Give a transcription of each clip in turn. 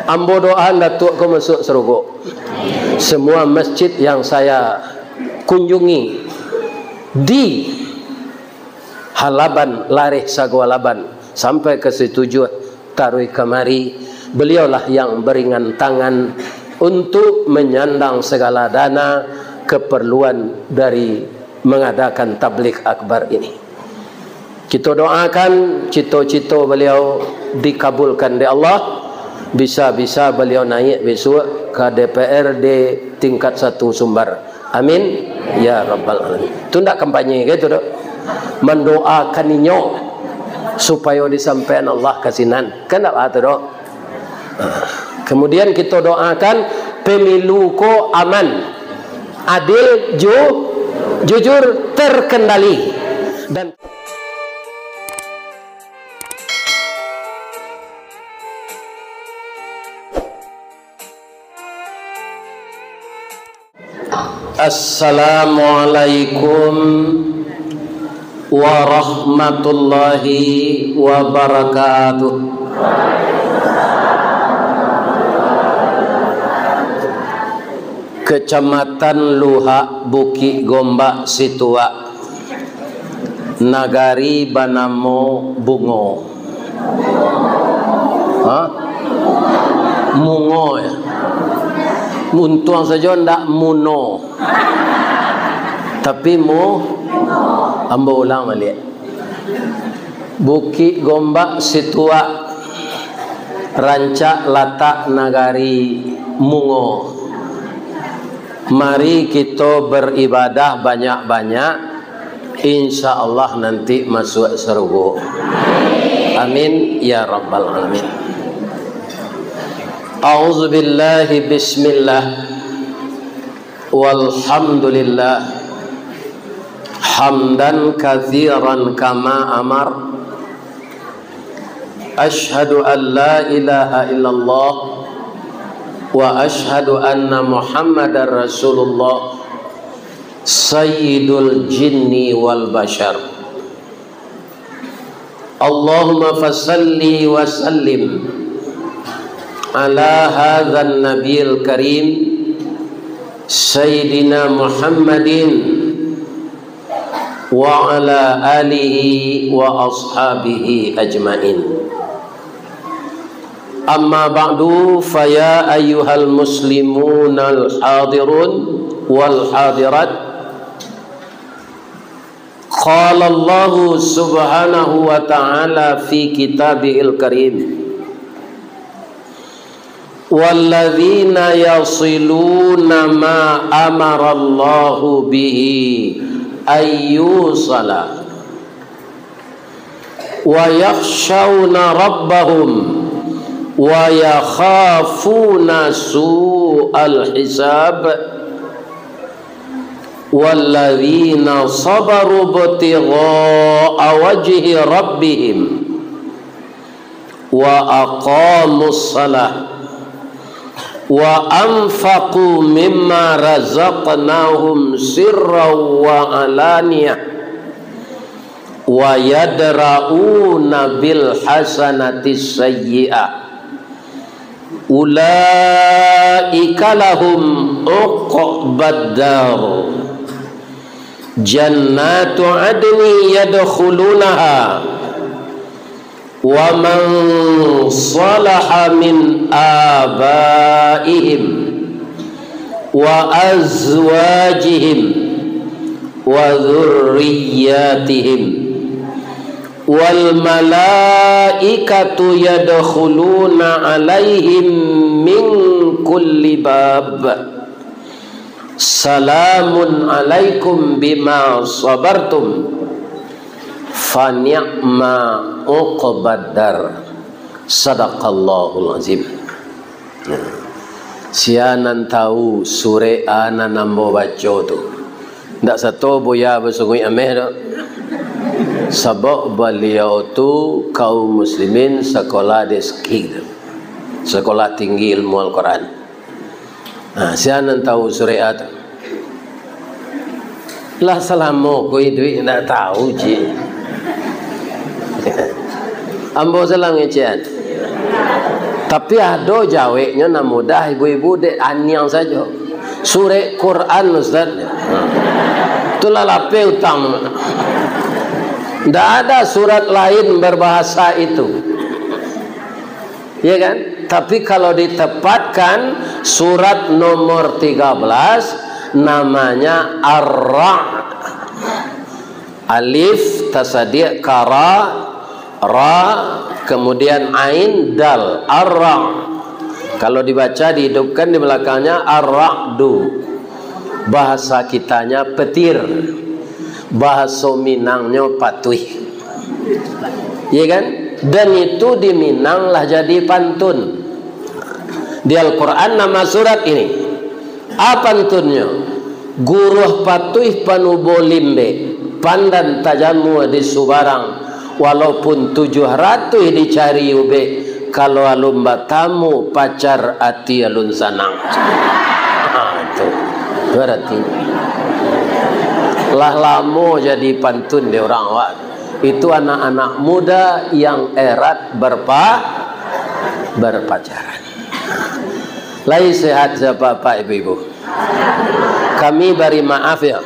Ambo doa datuk ko masuk surga. Semua masjid yang saya kunjungi di Halaban, Lareh Sagwalaban sampai ke setuju Tarui kemari, beliaulah yang beringan tangan untuk menyandang segala dana keperluan dari mengadakan tabligh akbar ini. Kita doakan cita-cita beliau dikabulkan oleh Allah. Bisa-bisa beliau naik besok ke DPRD tingkat 1 Sumbar. Amin ya rabbal alamin. Itu ndak kampanye gitu dok. Mendoakan inyo supaya disampaikan Allah kasinan. Kan ndak ada dok. Kemudian kita doakan pemilu ko aman, adil, jujur, terkendali dan Assalamualaikum warahmatullahi wabarakatuh. Kecamatan Luha, Bukit Gombak, Situa, Nagari Banamo Bungo. Mungo ya. Muntuang saja ndak muno. Tapi ambo ulang balik. Bukit Gombak, Situa, Rancak Latak Nagari Mungo. Mari kita beribadah banyak-banyak, insya Allah nanti masuk surga. Amin ya rabbal alamin. A'udzu billahi bismillah walhamdulillah hamdan katsiran kama amar. Asyhadu an la ilaha illallah wa asyhadu anna Muhammadar Rasulullah sayyidul jinni wal bashar. Allahumma fasalli wa sallim ala hadzal nabiyil karim sayyidina Muhammadin wa ala alihi wa ashabihi ajmain. Amma ba'du, faya ayyuhal muslimun al hadirun wal hadirat. Qala Allah subhanahu wa ta'ala fi kitabihil karim, walladzina yasiluna ma amara Allah bihi ayyusala wa yakhshawna rabbahum wa yakhafuna su'al hisab walladzina sabaru ibtigha'a wajhi rabbihim wa aqamus salah wa anfaqu mimma razaqnahum sirran wa alaniyah wa yadra'una bil hasanati sayyi'ah ulaika lahum uqbad dar jannatu adni yadkhulunaha wa man salaha min abaihim wa azwajihim wa dhurriyyatihim wal malaikatu yadkhuluna alaihim min kulli bab salamun alaikum bima sabartum fa ni'ma uqbad dar. Sadaqallahul azim. Sianan tahu sure ana nambo baca tu ndak satu boya bersungguh ameh dak. Sebab beliau tu kaum muslimin sekolah deskil, sekolah tinggi ilmu Al-Quran. Sianan tahu surah tu lah selama koi duit nak tahu je. Ambo selang ecian. Tapi ada jawabnya na mudah ibu-ibu dek anyang saja. Surah Quran Ustaz. Itulah lape utama. Tidak ada surat lain berbahasa itu. Ya kan? Tapi kalau ditempatkan surat nomor 13 namanya Ar-Ra'. Alif tasadi' kara ra kemudian ain dal Ar-Ra'. Kalau dibaca dihidupkan di belakangnya Ar-Ra'du. Bahasa kitanya petir. Bahasa Minangnya patuih. Ya kan? Dan itu di Minang lah jadi pantun. Di Al-Quran nama surat ini. Apa pantunnya? Guruh patuih panubo limbe, pandan tajamu di Subarang, walaupun 700 dicari ube, kalau alum batamu pacar ati alun sanang. Itu berarti lah lamo jadi pantun di orang awak. Itu anak-anak muda yang erat berpacaran. Lai sehat Bapak Ibu-ibu. Kami beri maaf ya.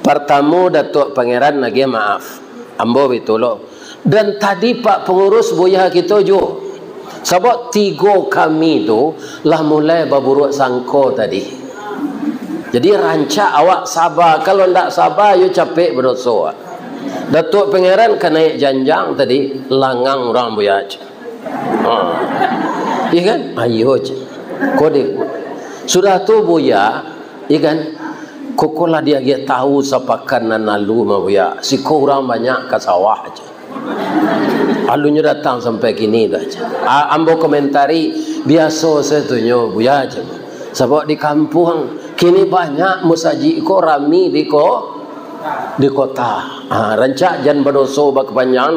Pertamu Datuk Pangeran lagi maaf. Ambo bitolo. Dan tadi Pak Pengurus Buya kita juga. Sebab 3 kami tu lah mulai berburuk sangko tadi. Jadi rancak awak sabar. Kalau ndak sabar you capek berdosa. Datuk Pangeran kan naik janjang tadi langang orang Buya. Iya kan? Ayo je. Kode. Sudah tu Buya, iya kan? Kokolah dia tahu sapakan nanalu ma Buya. Si ko orang banyak ke sawah aja. Alunya datang sampai kini dah aja. Ambo komentari biasa saya tunyo Buya aja. Sebab di kampung kini banyak musaji ko rami di kota. Rancak jan berdoso berkepanjangan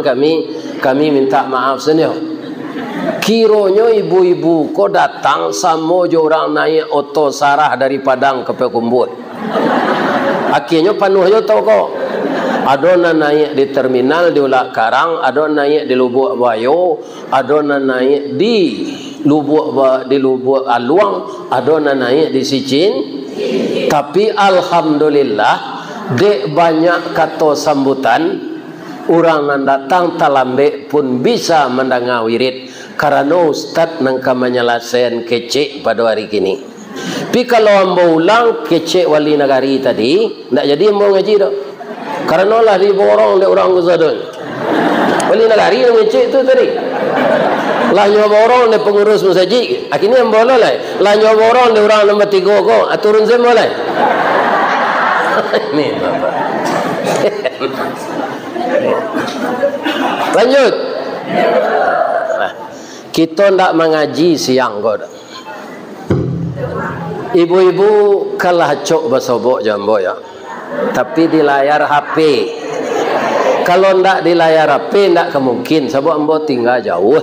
kami minta maaf senyo. Kironyo ibu-ibu ko datang samo jo orang naik oto sarah dari Padang ke Pekumbut. Akhirnya panuhnya tahu ko. Ada naik di terminal di Ulak Karang, ada naik di Lubuk Bayo, ada naik di Lubuk Aluang, ada naik di Sicin. Tapi alhamdulillah dek banyak kata sambutan orang yang datang talambe pun bisa mendengar wirid karena Ustaz nangka menyelesaikan kecek pada hari kini. Tapi kalau ambo ulang kecek wali negari tadi tak jadi ambo ngaji dah. Karena lah diborong oleh orang Guzadun. Wali negari yang kecek tu tadi lah nyoborong oleh pengurus masjid. Akhirnya ambo lah nyoborong oleh orang nombor 3 ko turun semua lah. Ini Bapak. Lanjut. Kita tidak mengaji siang kau. Ibu-ibu kalah cok bersobok jambo ya. Tapi di layar HP. Kalau tidak di layar HP tidak kemungkin. Sebab ambo tinggal jauh.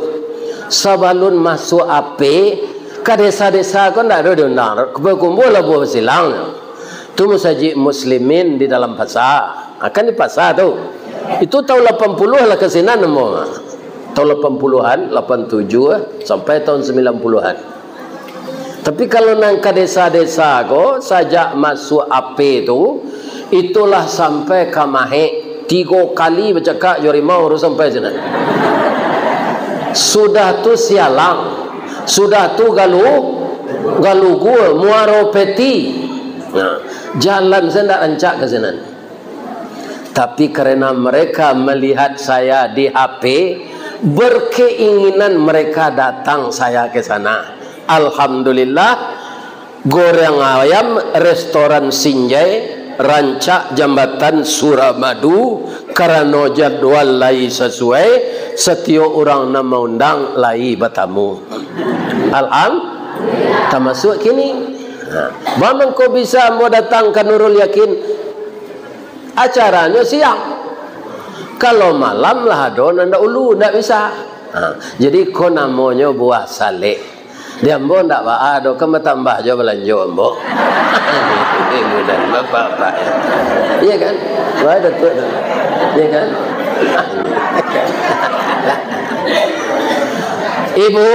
Sebelum masuk HP ke desa-desa kan tidak ada diundang. Berkumpul lah buat silang. Itu masjid muslimin di dalam pasar. Akan di pasar tu. Itu tahun 80 lah kesinan semua. Tahun 80-an, 87 sampai tahun 90-an. Tapi kalau nang ke desa-desa ko sajak masuk AP tu, itulah sampai ke Mahe 3 kali bercakap Yorimau harus sampai sana. Sudah tu Sialang, sudah tu Galugu, Muaro Peti. Nah, jalan saya tidak rancak ke sana. Tapi karena mereka melihat saya di HP, berkeinginan mereka datang saya ke sana. Alhamdulillah, goreng ayam restoran Sinjai, rancak jambatan Suramadu, karena jadwal lai sesuai, setiap orang nama undang lai bertamu. Alhamdulillah, termasuk kini. Bagaimana kau bisa mau datang ke Nurul Yakin? Acaranya siang. Kalau malam lah ada nanda ulu tidak bisa. Jadi kau namanya buah saleh. Dia ambo tidak ada. Kamu tambah je belanja ambo. Ibu dan bapak. Iya kan? Wah Datuk. Iya kan? Ibu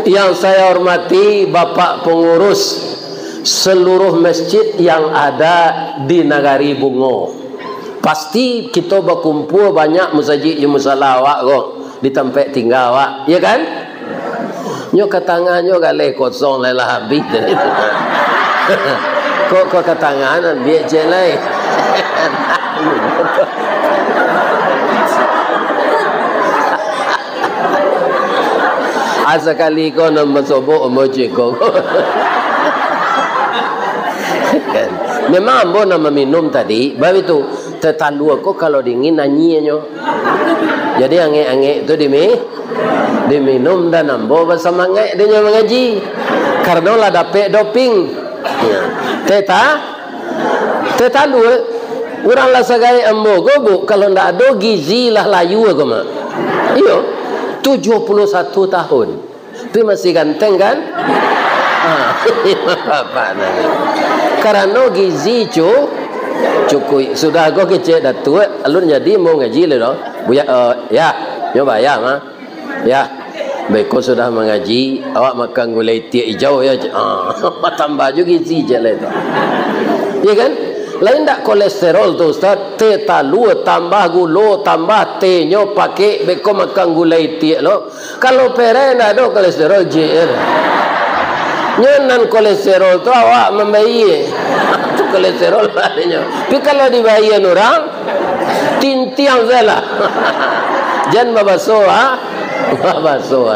Yang saya hormati Bapak pengurus seluruh masjid yang ada di Nagari Bungo. Pasti kita berkumpul banyak masjid yang musalah awak kok di tempat tinggal awak, ya kan? Nyo katangan nyo gale kosong lelah habis dan itu. Kok katangan biar jelai. Asekali kau nama sobok emoji kau. Memang ambo nama minum tadi, baru itu tertalu aku kalau dingin nanyinya. Jadi ange-ange itu diminum dan ambo bersama ange dia mengaji. Karena lah dapat doping. Tertalu orang lah segai ambo go kalau ndak ada gizi lah layu aku mah. Iyo 71 tahun. Itu masih ganteng kan? Apa namanya? Karena gizi cukup sudah go kecil dah tua alun jadi mau ngaji le doh. Buya ya, nyoba ya mah. Ya. Baik kau sudah mengaji, awak makan gulai tiak hijau ya. Tambah juga gizi je le tu. Ya kan? Lain tak kolesterol tu Ustaz, teh talu tambah gula tambah tehnya pakai beko makan gulai tiak lo. Kalau peren ada kolesterol JR. Nyonan kolesterol tu awak membayi. Tu kolesterol adanya. Tapi kalau dibayi orang tintiang salah. Jangan babaso ah. Babaso.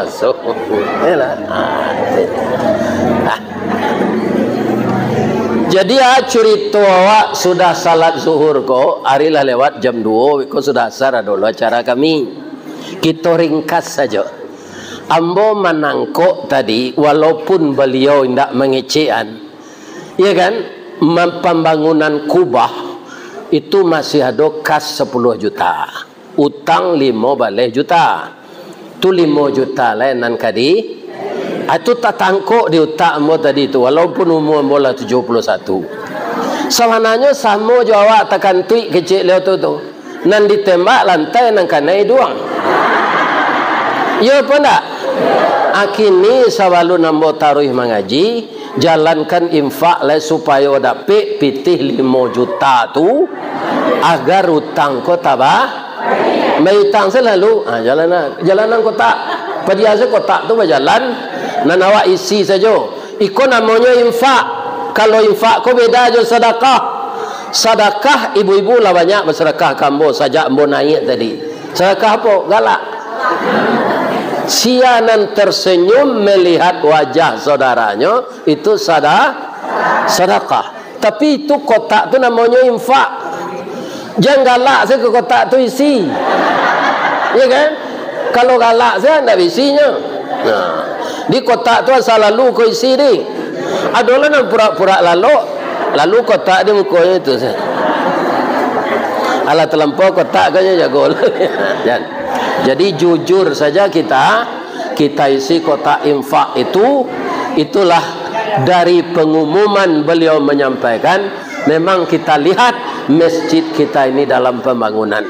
Yalah. Jadi cerita awak sudah salat zuhur ko, hari lah lewat jam 2, ko sudah asar dulu acara kami. Kita ringkas saja. Ambo menangkok tadi, walaupun beliau tidak mengecekan, ya kan, pembangunan Kubah itu masih ada kas 10 juta, utang 5 balik juta, tu 5 juta lainan kadi. Itu tak tangkuk di utak ambo tadi tu walaupun umur bola 71. Sebenarnya sama jo awak tekan tuik kecil leo tu. Nan ditembak lantai nan kanai doang. Ya apa ndak? Akini sabalu nambo taruh mengaji, jalankan infak lah supaya dapat pitih 5 juta tu agar utang ko tabah. Mai utang selalu jalanan kota. Padiasa kota tu berjalan. Nan awak isi saja. Iko namanya infak. Kalau infak ko beda je sedekah. Sedekah ibu-ibu lah banyak bersedekah kambo sajak ambo naik tadi. Sedekah apa? Galak. Sianan tersenyum melihat wajah saudaranya itu sedekah. Tapi itu kotak tu namanya infak. Jangan galak saya ke kotak tu isi. Ya kan? Kalau galak saya enggak isinya. Nah, di kotak tu asal lalu ko isi ni. Adalah nak pura-pura lalu kotak di mukanya itu. Alah terlampau kotak kanya jago. Jadi jujur saja kita isi kotak infak itulah dari pengumuman beliau menyampaikan memang kita lihat masjid kita ini dalam pembangunan.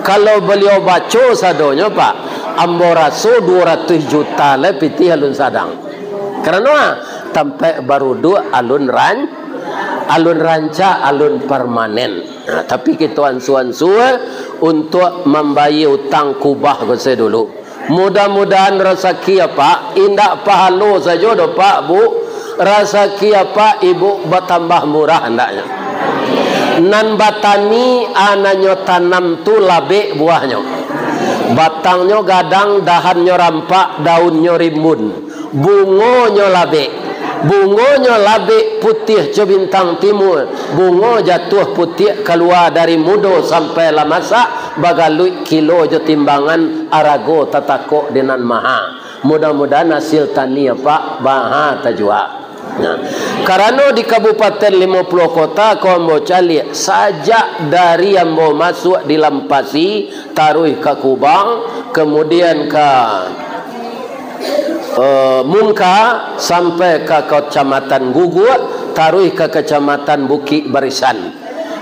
Kalau beliau baca sadonya Pak, ambo raso 200 juta le piti alun sadang. Karena sampai baru dua alun ranca, alun permanen. Nah, tapi kita ansu-ansu untuk membayar utang Kubah ke saya dulu. Mudah-mudahan rezeki apa, indak pahalo saja do Pak Bu. Rezeki apa ibu bertambah murah hendaknya. Nan batani ananyo tanam tu labe buahnya. Batangnya gadang, dahannya rampak, daunnya rimbun. Bungonyo labe putih ke bintang timur. Bungo jatuh putih keluar dari mudo sampai lah masak bagalui kilo je timbangan arago tatako dengan maha. Mudah-mudahan hasil tani Pak baha tajwa. Nah, karena di Kabupaten 50 kota kau mau cari saja dari yang mau masuk di Lampasi, taruh ke Kubang, kemudian ke Munka sampai ke Kecamatan Gugur, taruh ke Kecamatan Bukit Barisan.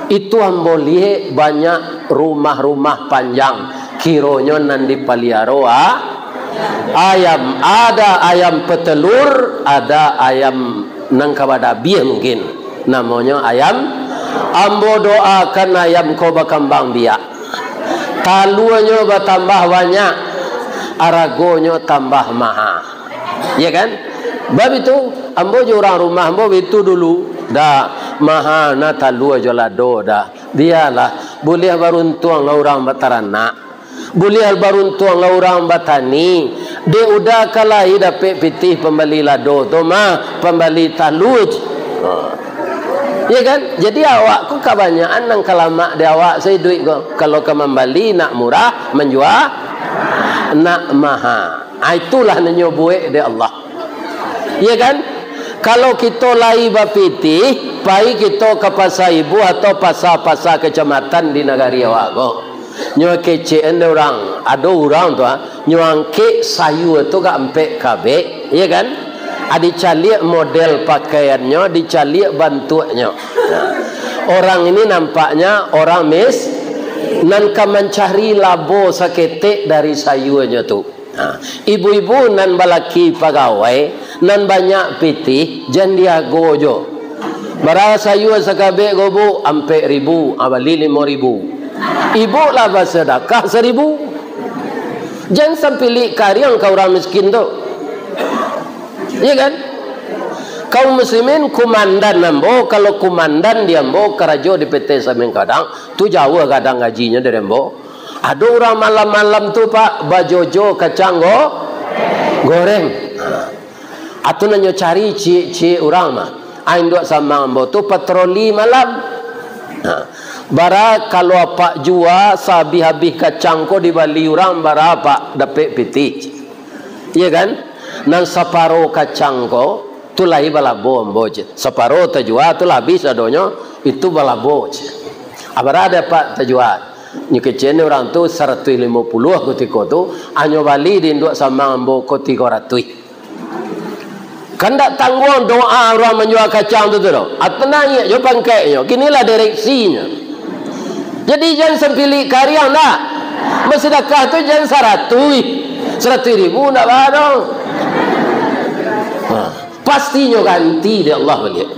Itu ambo lihat banyak rumah-rumah panjang, kironya nan dipaliaro ayam. Ada ayam petelur, ada ayam nang kabada biah mungkin. Namanya ayam. Ambo doakan ayam ko bakambang biak. Taluannya bertambah banyak, aragonya tambah mahal. Ya kan? Bab itu ambo je orang rumah ambo itu dulu dah mahal na talua je lado dah. Biarlah boleh baruntuang orang bataranak. Boleh baruntuang orang batani. Dia udah kalai dapat pitih pembeli lado tu mah pembeli taluj. Ya kan? Jadi awak ku kebanyakan nang kalamak dia awak saya duit ko. Kalau ke membeli nak murah, menjual nak mahal. Itulah nyo buat dia Allah. Ya kan? Kalau kita lai bapiti, pai kita ke pasar ibu atau pasar-pasar kecamatan di negara awak ko. Nyo kecen orang, ada orang tu nyo angke sayur tu gak empek kabek, ya kan? Adi caliak model pakaiannya, dicaliak bantuannya. Nah, orang ini nampaknya orang nan ka mencari labo saketek dari sayurnya tu. Nah, ibu-ibu nan balaki pegawai, nan banyak pitih, jan dia gojo. Bara sayur sakabe gobu 4.000, abali 5.000. Ibu lah bersedekah 1.000. Jangan sampai kariang kau orang miskin tu. Ya kan? Kaum muslimin komandan ambo, kalau komandan di ambo kerajo di PT Sameng Kadang, tu jauh kadang gajinya dari ambo. Ada orang malam-malam tu pak bajojo kacang goreng. Atau nanyo cari cik orang mah. Ain dua sama ambo tu patroli malam. Bara kalau apa jua sabi habis kacang ko di Bali orang bara apa dapat piti. Iya kan? Nang separo kacang ko tu lai balabo amboje. Separo tajua tu habis adonyo itu balabo. Abara ada pak tajua. Ni kecene orang tu 150 ketika tu anyo Bali di nduk sama ambo ko 300. Kan tak tanggung doa orang menjual kacang tu tu. Atnanya yo pangkainya. Kinilah direksinya. Jadi jangan sempili kariang dah. Bersedekah tu jangan 100.000 nak barang. Pastinya ganti dia Allah balik.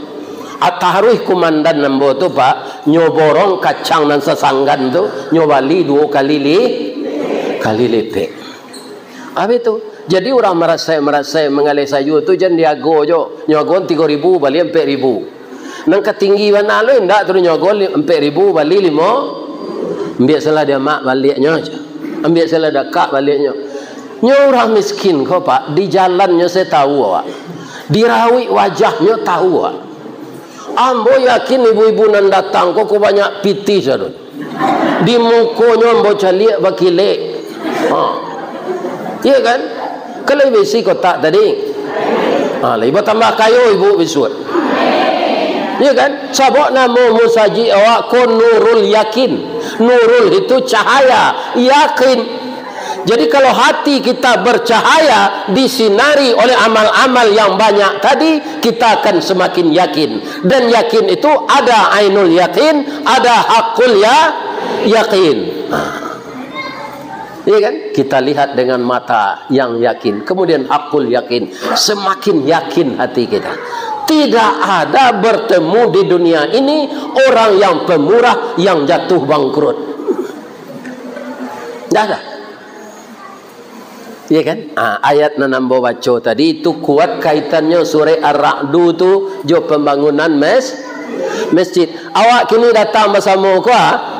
Ataruh komandan nambo tu pak nyoborong kacang dan sesanggan tu nyobali 2 kali lepek. Apa itu? Jadi orang merasa mengalih sayur tu jangan diago jo. Nyogon 3.000 bali 4.000. Nang ketinggi mana lu ndak terus nyogon 4.000 bali 5. Ambil salah dia mak baliknya aja. Ambil salah dekat baliknya. Nyo orang miskin kau pak di jalannya saya tahu awak. Dirawi wajahnya tahu awak. Ambo yakin ibu-ibu nan datang kok banyak piti sadun. Di mukonya ambo caliak bakile. Iya kan? Kalau besi kotak tadi. Ibu tambah kayu ibu bisut. Iya kan? Sabok nama musaji awak kon nurul yakin. Nurul itu cahaya, yakin. Jadi kalau hati kita bercahaya disinari oleh amal-amal yang banyak tadi, kita akan semakin yakin. Dan yakin itu ada ainul yakin, ada hakul yakin. Iya kan? Kita lihat dengan mata yang yakin, kemudian hakul yakin. Semakin yakin hati kita. Tidak ada bertemu di dunia ini orang yang pemurah yang jatuh bangkrut. Tidak ada. Ya kan? Ayat nanambo baca tadi itu kuat kaitannya surah Ar-Ra'du tu jo pembangunan masjid. Awak kini datang bersama ko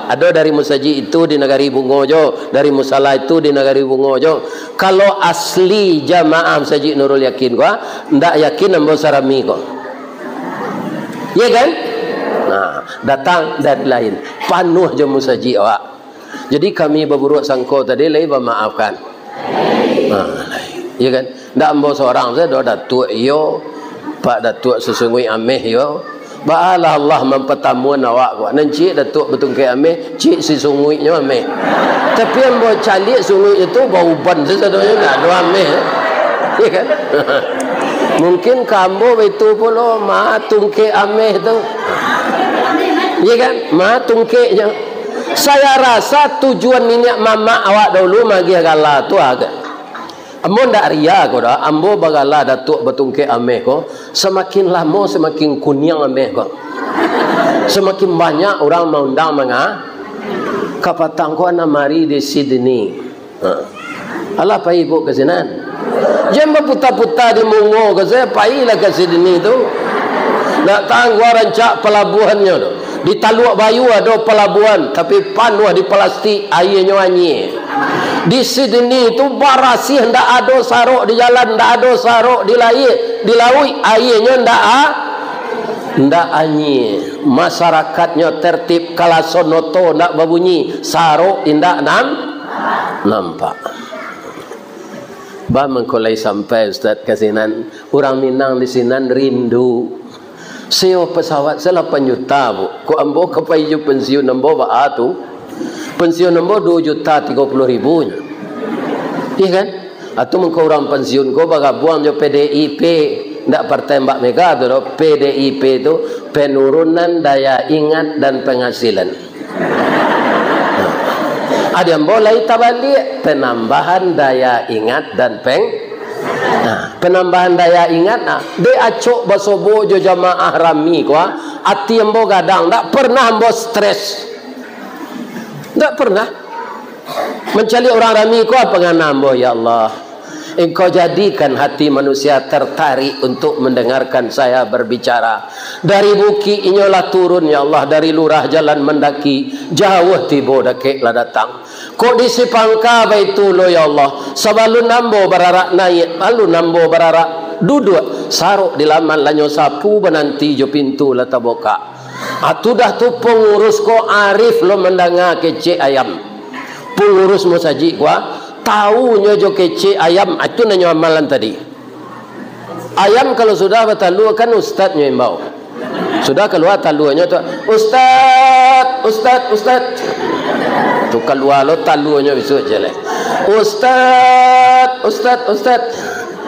ada dari musaji itu di negari Bungojo, dari musala itu di negari Bungojo. Kalau asli jamaah musaji Nurul Yakin ko, ndak yakin ambo sarami ko. Ya kan? Datang dari lain. Panuh je musaji awak. Jadi kami berburuk sangko tadi lai bermaafkan. Ya kan? Ndak ambo seorang saya dah datuk yo, pak datuk sesungguh ameh yo. Ba'ala Allah mempertamuan awak ko. Nan cik datuk betul ke ameh, cik sesungguhnya ameh. Tapi ambo calik sungguh itu bau ban sesadanya nak do ameh. Ya kan? Mungkin kamu itu pula ma tungke ameh tu. Ya kan? Ma tungkenya. Saya rasa tujuan minyak mama awak dulu magi gala tu agak. Ambo ndak ria ko dah, ambo bagala datuk betungke ameh ko, semakin lama semakin kunyang ameh ko. Semakin banyak orang mengundang kapatang ko na mari di Sydney. Alah pai ibu ke sinan. Jangan putar-putar di Mungo ke saya pai lah ke Sydney tu. Nak tangguh rancak pelabuhannya tu. Di Taluk Bayu ada pelabuhan tapi panuh di plastik airnya anyi. Di Sydney tu barasih ndak ada saruk di jalan, ndak ada saruk di laut, airnya ndak anyi. Masyarakatnya tertib, kalasonoto ndak berbunyi, saruk indak nampak. Bah mengkolai sampai Ustaz ke sinan, orang Minang di sinan rindu. Sewa pesawat saya 8 juta bu. Ko ambo kepaiju pensiun ambo ba tu. Pensiun ambo 2.30.000 nya. Iya kan? Atau mengko orang pensiun ko baga buang jo PDIP ndak partai Mbak Mega tu PDIP tu penurunan daya ingat dan penghasilan. Ada yang boleh tabalik penambahan daya ingat dan penambahan daya ingat de acok basobo jo jamaah rami ko ati ambo gadang ndak pernah ambo stres. Ndak pernah mencari orang rami ko apa ngana ambo ya Allah. Engkau jadikan hati manusia tertarik untuk mendengarkan saya berbicara. Dari buki inyolah turun ya Allah, dari lurah jalan mendaki, jauh tibo dakek lah datang. Kok di sipangka baitulo ya Allah, sabalun nambo bararak naik, lalu nambo bararak duduk, saruk di laman lanyo sapu benanti jo pintu lah taboka. Atudah tu pengurus ko arif lo mendengar kecek ayam. Pengurus mo saji kwa tahu nyojo kece ayam itu nanya amalan tadi. Ayam kalau sudah bertalu kan ustaznya yang bawa. Sudah keluar talunya tu ustaz. Tu keluar lo talunya besok jalan. Ustaz.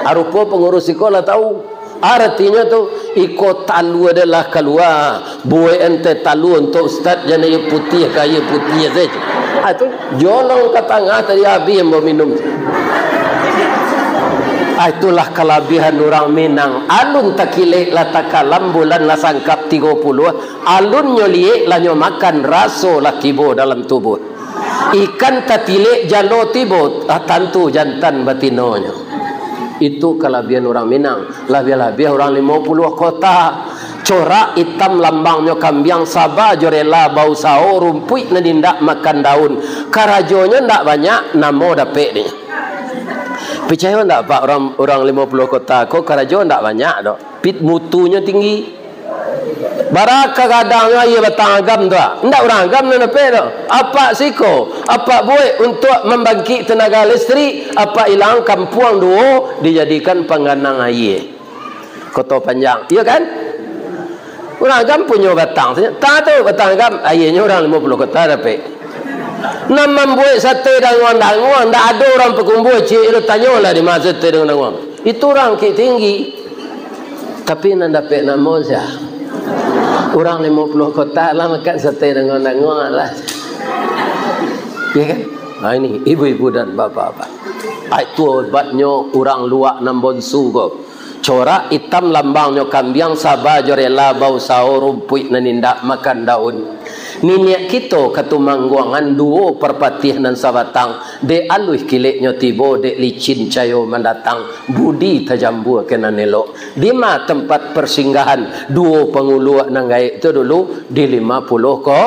Arupa pengurus sekolah tahu. Artinya tu ikut talu adalah keluar. Buat ente talu untuk ustaz jangan putih kaya putih saja. Itu jolong ke tengah tadi habis yang mau minum. Itulah kelebihan orang Minang. Alun takilek lah takalam bulan lah sangkap 30. Alun nyoliek lah makan raso lah kibo dalam tubuh. Ikan tatilek jalo tibo tantu jantan batinonya. Itu kelebihan orang Minang. Lebih-lebih orang 50 kota. Corak hitam lambangnya kambiang sabah jorela bau sao rumpui nadindak makan daun. Karajonya ndak banyak namo dapet ni. Percaya ndak Pak orang 50 kota ko karajo ndak banyak dok. Pit mutunya tinggi. Baraka kadangnya ia batang agam tu. Ndak orang agam na dapet dok. Apa siko? Apa buat untuk membangkit tenaga listrik? Apa hilang kampuang duo dijadikan pengganang air. Kota Panjang. Iya kan? Orang agam punya batang. Tak tahu batang agam airnya orang 50 kota dapat. Nak membuat sate danguan-danguan. Tak ada orang pekumpul. Cik itu tanyalah di mana sate danguan-danguan. Itu orang kek tinggi. Tapi nak dapat nama saya. Orang 50 kota lah makan sate danguan-danguan lah. Ya kan? Nah ini ibu-ibu dan bapa-bapa. Itu obatnya orang luak nambonsu kau. Corak hitam lambangnya kambiang sabah jorela bau sao rumput nanindak makan daun. Niniak kita katumangguangan duo perpatih nan sabatang de aluih kileknya tibo de licin cayo mendatang budi tajambu kena nelok. Di ma tempat persinggahan duo pengulu nanggai itu dulu di 50 ko.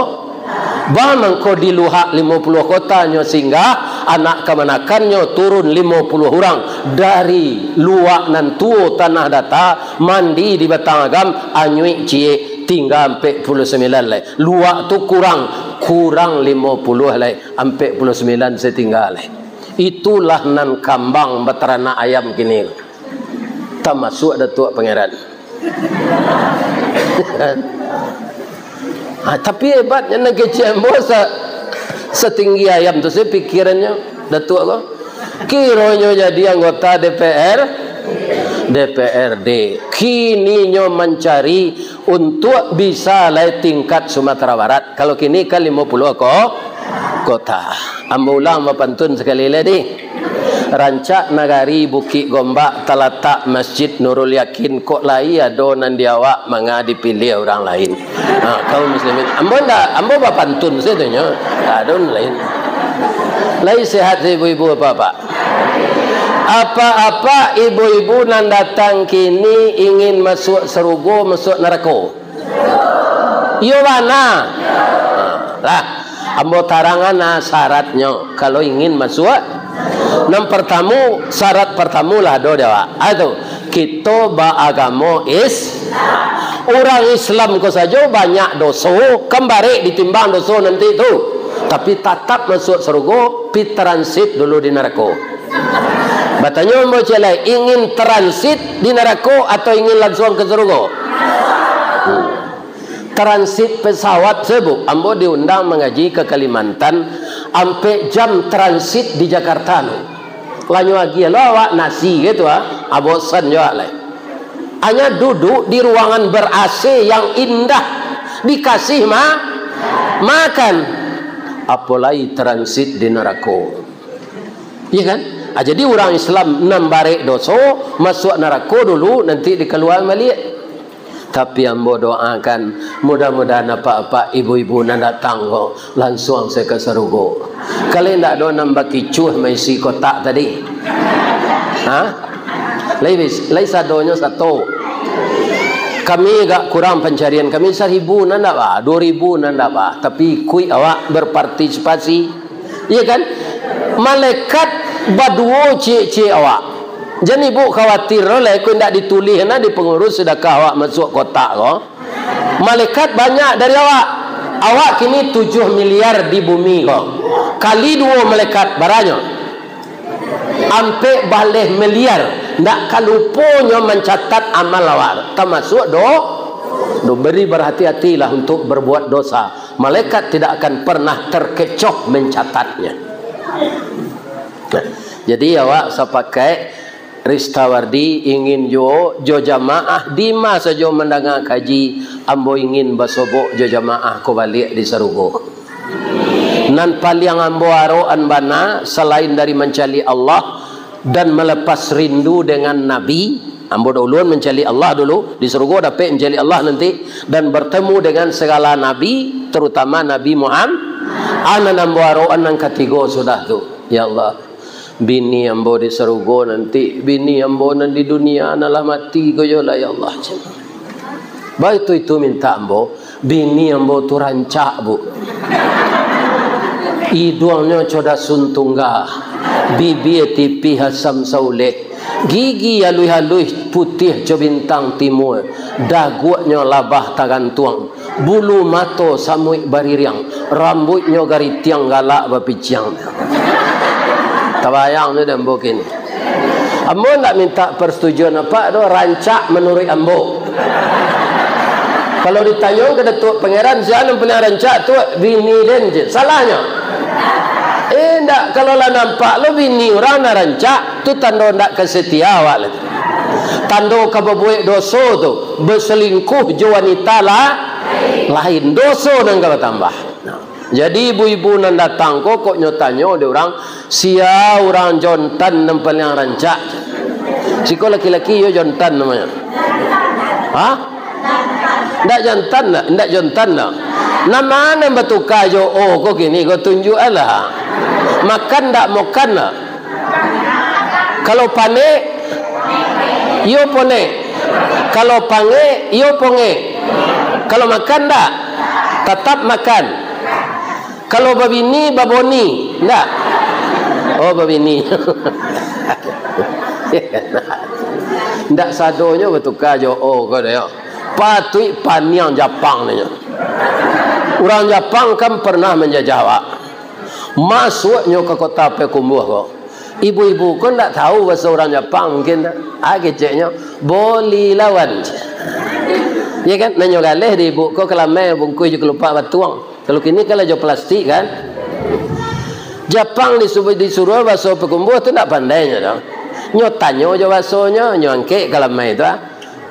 Bang ko di luhak 50 kotanya singgah anak kemanakannya turun 50 orang dari luak nan tuo tanah data mandi di batang agam anyui cie tinggal 49 lai luak tu kurang 50 lai 49 saya tinggal lai. Itulah nan kambang beternak ayam kini tak masuk ada tuak pangeran. Tapi hebatnya negeri Cembo setinggi ayam tu saya pikirannya datuk kau kiranya jadi anggota DPRD kininya mencari untuk bisa naik tingkat Sumatera Barat. Kalau kini kan 50 kota ambo ulang mapantun sekali lagi Rancak nagari Bukit Gombak talatak Masjid Nurul Yakin kok lai adonan diawak manga dipilih orang lain. Kaum muslimin, ambo bapantun setunya. Adon lain. Lai sehat ibu-ibu bapak. Apa-apa ibu-ibu nan datang kini ingin masuk surga, masuk neraka. Yo mana? Lah, ambo tarangan syaratnya kalau ingin masuk. Syarat pertama lah do dewa. Aduh, kita beragama orang Islam ko saja banyak dosa, kembali ditimbang dosa nanti itu. Tapi tetap masuk surga, pi transit dulu di neraka. Batanya ambo celai ingin transit di neraka atau ingin langsung ke surga? Transit pesawat sebut ambo diundang mengaji ke Kalimantan sampai jam transit di Jakarta lanyu lagi lo awak nasi gitu abosan juga lah hanya duduk di ruangan ber AC yang indah dikasih makan apalagi transit di neraka iya kan jadi orang Islam 6 barek dosa masuk neraka dulu nanti dikeluar balik. Tapi ambo doakan mudah-mudahan apa-apa ibu-ibu nak datang kok langsung saya ke surga. Kalau tidak do nambah kicuh mesti kotak tadi. Lai sadonya satu. Kami agak kurang pencarian kami 1,000 nanda ba, 2,000 nanda ba. Tapi kui awak berpartisipasi. Iya kan? Malaikat baduo cie awak. Jadi ibu khawatir oleh aku tidak ditulis di pengurus sedekah awak masuk kotak kok. Malaikat banyak dari awak. Awak kini 7 miliar di bumi kok. Kali 2 malaikat baranya. Ampe baleh miliar. Ndak kaluponyo mencatat amal awak. Termasuk do beri berhati-hatilah untuk berbuat dosa. Malaikat tidak akan pernah terkecoh mencatatnya. Jadi awak saya pakai Ristawardi ingin jo jamaah di masa jo mendengar kaji ambo ingin basobok jo jamaah ko balik di surga. Nan paling ambo aroan bana selain dari mencari Allah dan melepas rindu dengan Nabi, ambo dulu mencari Allah dulu di surga dapat mencari Allah nanti dan bertemu dengan segala Nabi terutama Nabi Muhammad. Anan ambo aroan nang ketiga sudah tu. Ya Allah. Bini ambo di surga nanti bini ambo nan di dunia analah mati koyo lah ya Allah. Baik itu minta ambo bini ambo tu rancak bu. Hidungnya coda suntungga, bibi tipi hasam sauleh, gigi halui-halui putih co bintang timur, dagunya labah tagantuang, bulu mato samuik baririang, rambutnya garitiang galak bapiciang. Tabayang ni dan bokin. Ambo nak minta persetujuan apa do rancak menurut ambo. Kalau ditanya ke Datuk Pangeran siapa punya rancak tu bini dan je. Salahnya. Ndak kalau lah nampak lo bini orang nak rancak tu tanda ndak kesetia awak lagi. Tanda kebuat dosa tu berselingkuh jo wanita lah lain dosa nang ka tambah. Jadi ibu-ibu nan datang kok nyotanya dia orang sia orang jontan nampak yang rancak. Siko laki-laki yo jontan namanya. Ndak jantan lah, ndak jontan lah. Nama mana bertukar jo kok gini kau tunjuk lah. Makan ndak makan lah. Kalau panik yo pone. Kalau pange yo ponge. Kalau makan ndak tetap makan. Kalau babini baboni enggak. Oh babini. Enggak sadonya bertukar jo kau dia. Patui paniang Jepang ni. Orang Jepang kan pernah menjajah awak. Masuknya ke kota Payakumbuh kok. Ibu-ibu kan tak tahu bahasa orang Jepang mungkin keceknya boleh lawan. Ya kan nanya galih di ibu kau kelamai bungkus je kelupa batuang. Kalau kini kalau jo plastik kan. Jepang disuruh bahasa Payakumbuh tu tak pandainya dah. Nyo tanyo jo bahasanya nyo angke kelamai tu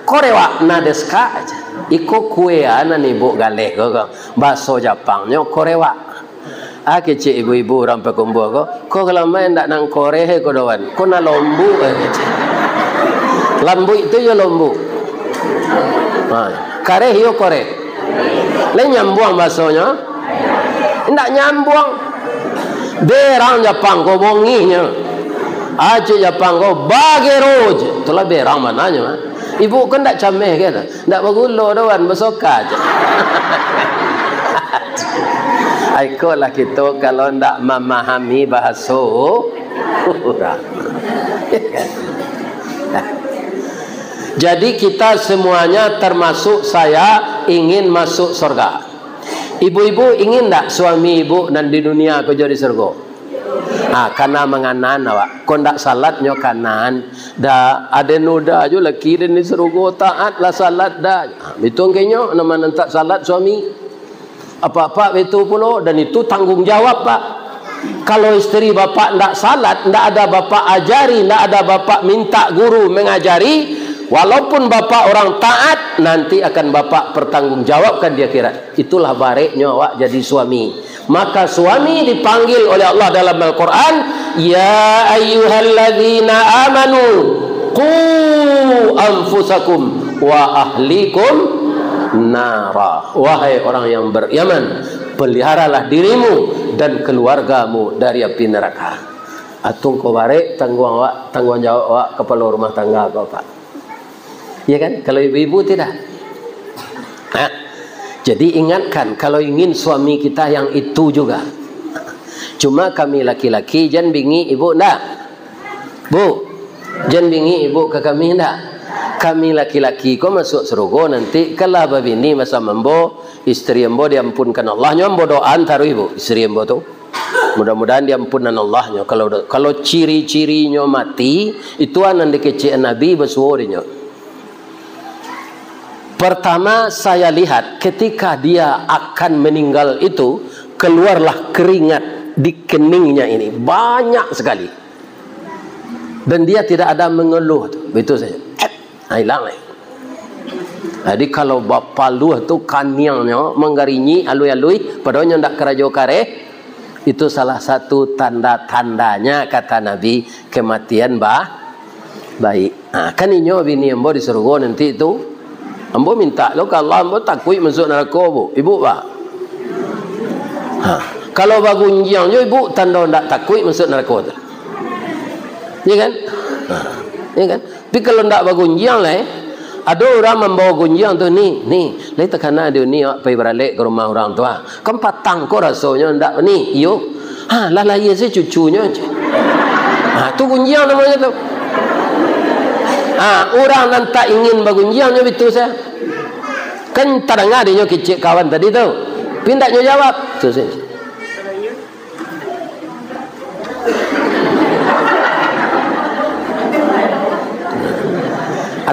korewa na deska aja. Iko kue ana ni ibu galih kau bahasa Jepang nyo korewa. kecik ibu-ibu orang Pakumbua ko kalau main ndak nang koreh ko doan. Ko na lombu lambu itu ya lombu. Kareh yo koreh. Le nyambuang basonya. Ndak nyambuang. Berang Jepang ko bonginya. Aje Jepang ko bageroj. Itulah berang mananya. Ibu kan ndak cameh kan. Ndak bagulo doan basoka aja. Aikolah kita kalau ndak memahami bahasa orang. Jadi kita semuanya termasuk saya ingin masuk surga. Ibu-ibu ingin tak suami ibu dan di dunia aku jadi surga? Karena menganan awak. Kau ndak salat nyo kanan. Dah ada noda aja laki dan di surga taat lah salat dah. Betul kenyo nama nantak salat suami. Apa-apa itu pula dan itu tanggung jawab pak. Kalau istri bapak ndak salat, ndak ada bapak ajari, ndak ada bapak minta guru mengajari, walaupun bapak orang taat, nanti akan bapak pertanggungjawabkan di akhirat. Itulah bareknya awak jadi suami. Maka suami dipanggil oleh Allah dalam Al-Quran, ya ayyuhalladzina amanu qu anfusakum wa ahlikum nara. Wahai orang yang beriman, peliharalah dirimu dan keluargamu dari api neraka. Atung ko barek tanggung jawab awak kepala rumah tangga bapak. Ya kan? Kalau ibu-ibu tidak. Jadi ingatkan kalau ingin suami kita yang itu juga. Cuma kami laki-laki jangan bingi ibu ndak. Bu, jangan bingi ibu ke kami ndak. Kami laki-laki kau masuk surga nanti kalau babini masa membo istri embo diampunkan Allah nyombo doan taruh ibu istri embo tu mudah-mudahan diampunan Allahnya. Kalau ciri-cirinya mati itu anan dikecik Nabi bersuarinya. Pertama saya lihat ketika dia akan meninggal itu keluarlah keringat di keningnya ini banyak sekali dan dia tidak ada mengeluh tu. Betul saja. Hilang. Jadi kalau bapa luah tu kaniangnya menggarinyi alui-alui padahal ndak kerajo kare itu salah satu tanda-tandanya kata Nabi kematian baik. Kan inyo bini ambo di surga nanti itu ambo minta lo kalau ambo takui masuk neraka bu ibu pak. Kalau bagunjiang jo ibu tanda ndak takui masuk neraka tu. Ya kan? Ya kan? Tapi kalau ndak bagunjiang lah ada orang membawa gunjiang tu ni lai takana dia ni pergi balik ke rumah orang tua kan patang ko rasanya ndak ni yo lah ya si cucunya tu gunjiang namanya tu orang nan tak ingin bagunjiangnya betul saya kan terdengar dia kecik kawan tadi tu pindaknya jawab tu saya.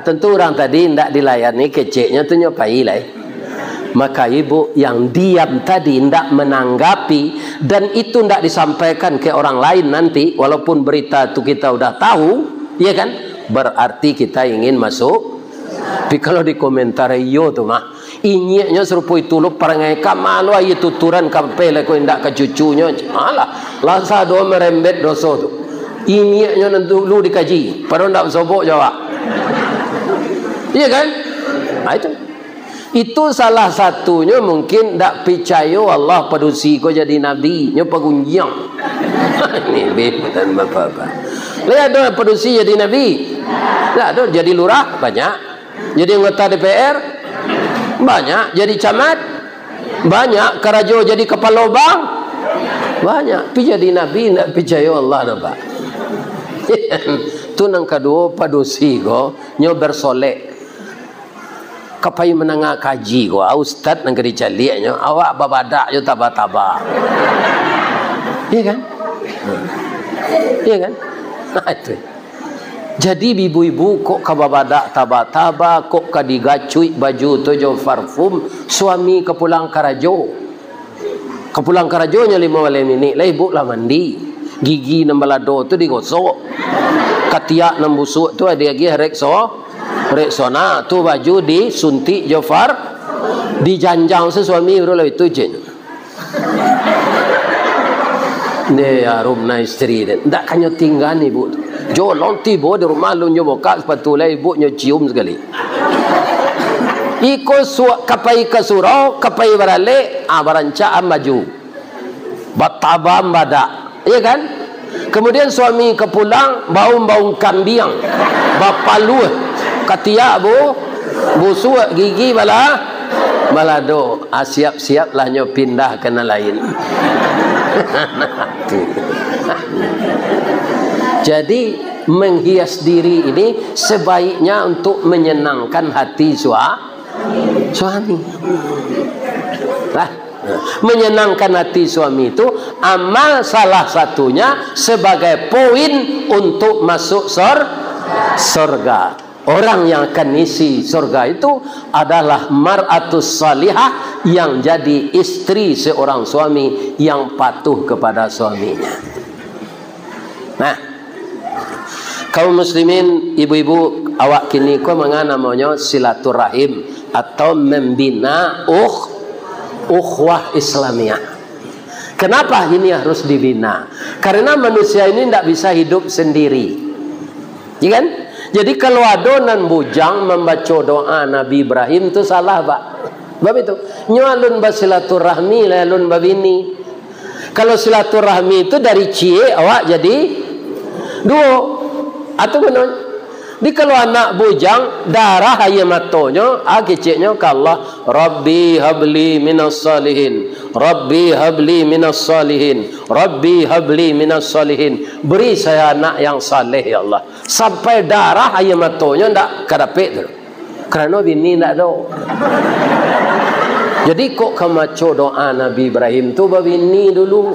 Tentu orang tadi tidak dilayani keciknya tu nyopai lah. Maka ibu yang diam tadi tidak menanggapi dan itu tidak disampaikan ke orang lain nanti walaupun berita itu kita sudah tahu, ya kan? Berarti kita ingin masuk. Tapi kalau di komentar yo tu mah inyeknya serupa itu lu perangai kamalu ayi tuturan kampel ko ndak ke cucunya. Alah, lasa do merembet dosa tu. Inyeknya nanti lu dikaji, padahal ndak sobok jawab. Iya kan? Itu salah satunya mungkin tak percaya Allah padusi kau jadi nabi nya pagunjiang. Ini beban bapak-bapak. Lihat ada padusi jadi nabi. Tak ada jadi lurah banyak. Jadi anggota DPR banyak. Jadi camat banyak. Karajo jadi kepala bang banyak. Pi jadi nabi tak percaya Allah dah pak. Tu nang kedua padusi kau nya bersolek. Kapai menengah kaji ko ustaz nang kedi caliaknya awak babadak yo taba-taba. Iya kan? Iya kan? Itu. Jadi ibu-ibu kok kababadak taba-taba kok kadigacui baju tojo parfum suami kepulang karajo. Kepulang karajonya 5 malam ini lah ibu lah mandi. Gigi nembalado tu digosok. Katiak nembusuk tu ada lagi rekso. Reksona tu baju disuntik Jofar dijanjang sesuami bro itu je. Dia rumah istri dia. Tak kanyo tinggal ni ibu. Jo lonti bo di rumah lu nyo boka sepatu lah ibu nyo cium sekali. Iko kapai ke surau, kapai barale, baranca maju. Batabam badak. Iya kan? Kemudian suami kepulang bau kambing. Bapalu katia bu busu gigi balado. Siap-siap lah nyo pindah ke lain. Jadi menghias diri ini sebaiknya untuk menyenangkan hati suami. Menyenangkan hati suami itu amal salah satunya sebagai poin untuk masuk surga. Orang yang akan isi surga itu adalah mar'atus salihah, yang jadi istri seorang suami yang patuh kepada suaminya. Nah, kaum muslimin, ibu-ibu awak kini ko mengana namanya silaturahim atau membina ukhuwah Islamiyah. Kenapa ini harus dibina? Karena manusia ini tidak bisa hidup sendiri. Ya kan? Jadi kalau adonan bujang membaca doa Nabi Ibrahim itu salah, Pak. Sebab itu nyalun basilaturahmi lalun babini. Kalau silaturahmi itu dari cie awak jadi duo atau benar. Di kalau anak bujang darah ayam matonyo keciknya ke Allah, Rabbi habli minas salihin, Rabbi habli minas salihin, Rabbi habli minas salihin. Beri saya anak yang saleh ya Allah. Sampai darah ayam matonyo ndak kadapek tu. Kerana bini ndak ada. Jadi kok kemaco doa Nabi Ibrahim tu babini dulu.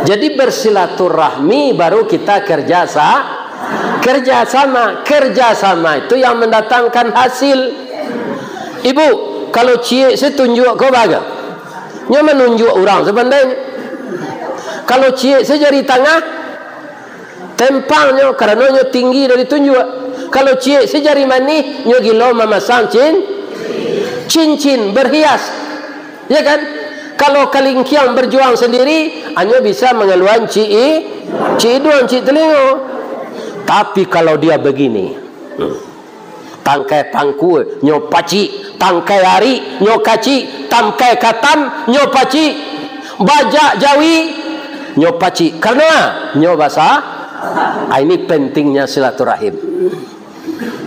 Jadi bersilaturahmi baru kita kerjasama. Kerjasama itu yang mendatangkan hasil. Ibu, kalau cie saya tunjuk kau baga. Nya menunjuk orang sebenarnya. Kalau cie saya jari tengah, tempangnya karena nya tinggi dari tunjuk. Kalau cie saya jari manih, nya gilo memasang cincin berhias. Ya kan? Kalau kalingkiang berjuang sendiri, hanya bisa mengeluarkan ciduan, telingo. Tapi kalau dia begini, tangkai pangku, nyopaci, tangkai hari, nyokaci, tangkai katam, nyopaci, bajak jawi, nyopaci. Karena nyobasa, ini pentingnya silaturahim.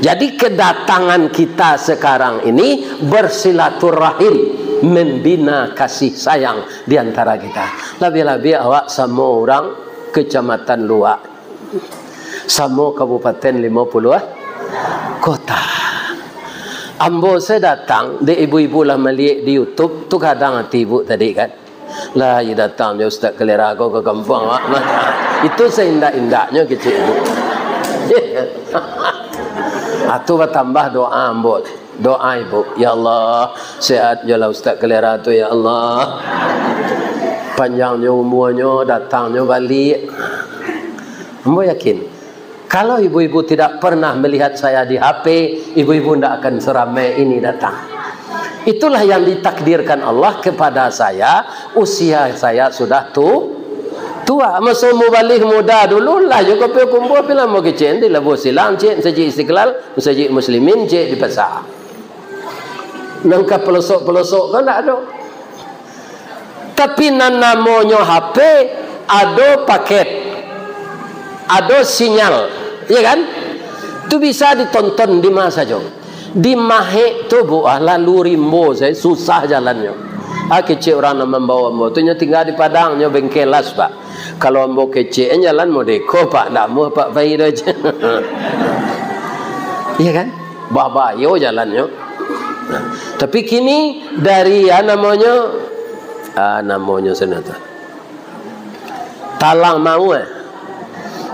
Jadi kedatangan kita sekarang ini bersilaturahim, membina kasih sayang di antara kita. Lebih-lebih awak semua orang kecamatan Luak, semua kabupaten 50 kota. Ambo saya datang, di ibu-ibu lah melihat di YouTube tu kadang hati ibu tadi kan. Lah ia datang dia Ustaz Kelera kau ke kampung awak. Itu seindah-indahnya kecil ibu. Atau bertambah doa ambo. Doa ibu, ya Allah, sehat jelah Ustaz Kelera tu ya Allah. Panjangnya umurnya, datangnya balik. Ambo yakin, kalau ibu-ibu tidak pernah melihat saya di HP, ibu-ibu tidak akan seramai ini datang. Itulah yang ditakdirkan Allah kepada saya. Usia saya sudah tua. Masa mau balik muda dulu lah. Juga pergi kumpul bila mau kecil. Di Labuh Silang, cik, Masjid Istiqlal, Masjid Muslimin, cik di pasar. Nangka pelosok-pelosok kan tak ada. Tapi namanya HP ada paket, ada sinyal, ya kan? Itu bisa ditonton di mana saja. Di Mahek tu buah lalu rimbo saya susah jalannya. Kecil orang nak membawa ambo tu tinggal di Padangnya bengkelas pak. Kalau ambo kecil jalan modeko pak, nak mau pak bayi aja. Iya kan? Babayo jalannya. Nah, tapi kini dari namanya sana tu talang mau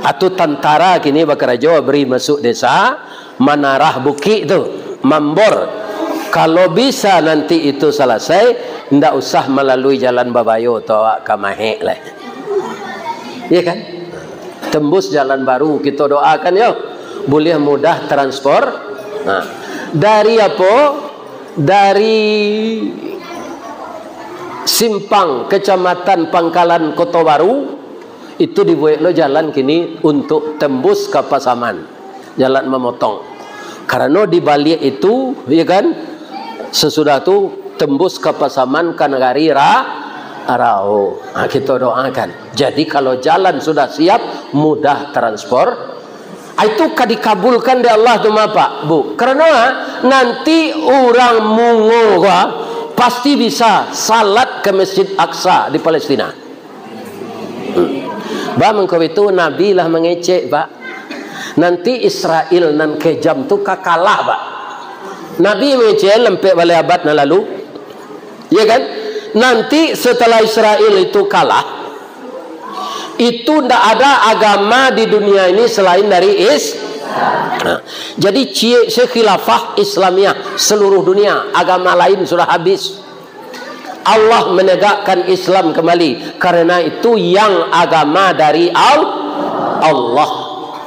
atau tentara kini bakarajo beri masuk desa Manarah Bukit tu Mambor. Kalau bisa nanti itu selesai, ndak usah melalui jalan Babayo atau Kamahek lah. Iya kan? Tembus jalan baru kita doakan ya. Boleh mudah transport. Nah, dari apa? Dari Simpang Kecamatan Pangkalan Kota Baru itu dibuat lo jalan kini untuk tembus ke Pasaman, jalan memotong. Karena di balik itu, ya kan, sesudah itu tembus ke Pasaman ke negari Rao. Nah, kita doakan. Jadi kalau jalan sudah siap, mudah transport. Itu dikabulkan di Allah tu Pak, Bu. Karena nanti orang Mungo pasti bisa salat ke Masjid Aqsa di Palestina. Mengkau itu Nabi lah mengecek, Pak. Nanti Israel nan kejam tu kalah, Pak. Nabi mengecek lempek balik abad na lalu. Ya kan? Nanti setelah Israel itu kalah, itu tidak ada agama di dunia ini selain dari Nah, jadi khilafah Islamiyah seluruh dunia, agama lain sudah habis. Allah menegakkan Islam kembali, karena itu yang agama dari Allah.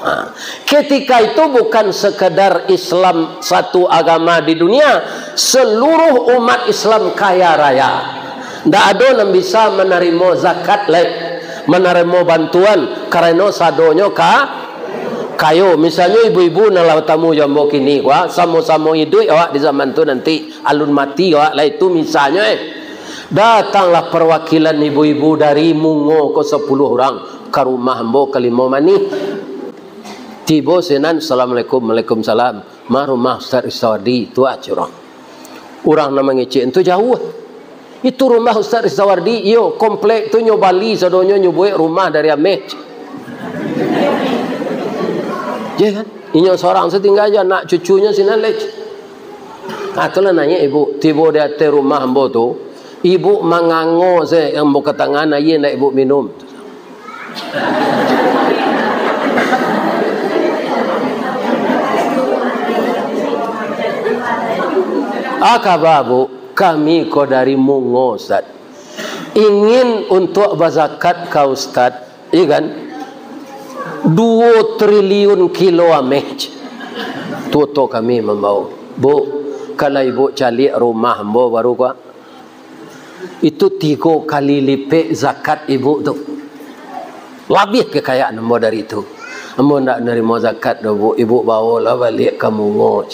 Nah, ketika itu bukan sekedar Islam satu agama di dunia, seluruh umat Islam kaya raya. Tidak ada yang bisa menerima zakat menerima bantuan karena sadonyo kayo. Misalnya ibu-ibu nalau tamu jambo kini sama-sama hidup di zaman tu nanti alun mati lah itu misalnya datanglah perwakilan ibu-ibu dari Mungo ke 10 orang ke rumah ambo ke 5 mani. Tiba senan assalamualaikum, waalaikumsalam. Mah rumah Ustaz Rizwardi tu aja orang nama ngecek itu jauh. Itu rumah Ustaz Rizwardi, yo komplek tu nyo Bali sadonyo nyo buat rumah dari Amet. Ya kan? Ini seorang setinggal aja nak cucunya sinalej. Itulah nanya ibu, tiba di atas rumah ambo tu, ibu mangango saya yang mau ketangan aye nak ibu minum. Babu, kami ko dari Mungo Ustaz, ingin untuk berzakat ka Ustaz, iya kan? 2 triliun kilo ameh. Tuto kami membawa. Bu, kalau ibu cari rumah ambo baru itu 3 kali lipat zakat ibu tu. Lebih kekayaan ambo dari itu. Ambo nak nerima zakat dah bu, ibu bawalah balik ke Mungo.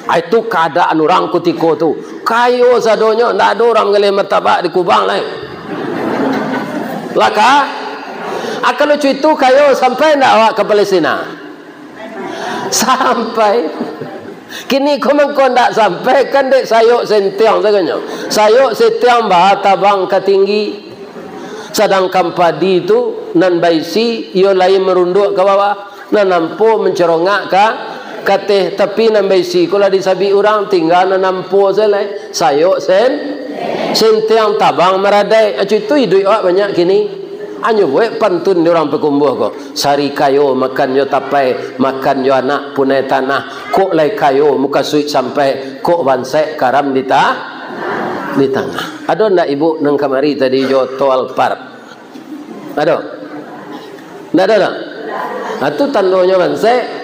Itu keadaan orang ketika tu. Kayo sadonyo, tak ada orang ngelih martabak di Kubang lain. Laka, kalau itu kayo sampai tak awak ke Palestina? Sampai. Kini kau tak sampai kan dek sayuk sentiang saganya. Sayuk sentiang bahata bang ketinggi. Sedangkan padi itu nan baisi, ia lain merunduk ke bawah, nan nampu mencerongak kateh tapi nambai si kalau disabi orang tinggal nampu selai sayuk sentiang tabang meradai itu hidup awak banyak kini anyo buat pantun di orang pekumbuh ko sari kayo makan yo tapai makan yo anak punai tanah kok lai kayo muka suik sampai kok bansai karam di tengah. Ada ndak ibu nang kamari tadi yo tol park ada ndak ada itu tandonya bansai.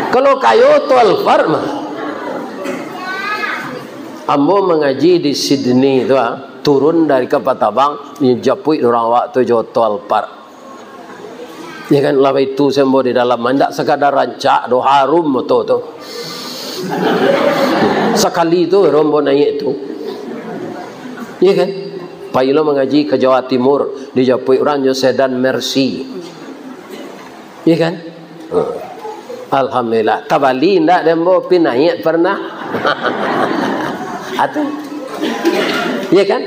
Kalau kayo tu Alfar mah. Ambo mengaji di Sydney tu turun dari Kapatabang dijapui orang waktu Joto Alfar. Ya kan lama itu sembo di dalam mandak sekadar rancak do harum moto tu. Sekali tu rombo naik tu. Ya kan? Pailo mengaji ke Jawa Timur dijapui orang jo sedan Mercy. Ya kan? Alhamdulillah. Tabali ndak dembo pinayat pernah. Atuh. Ya kan?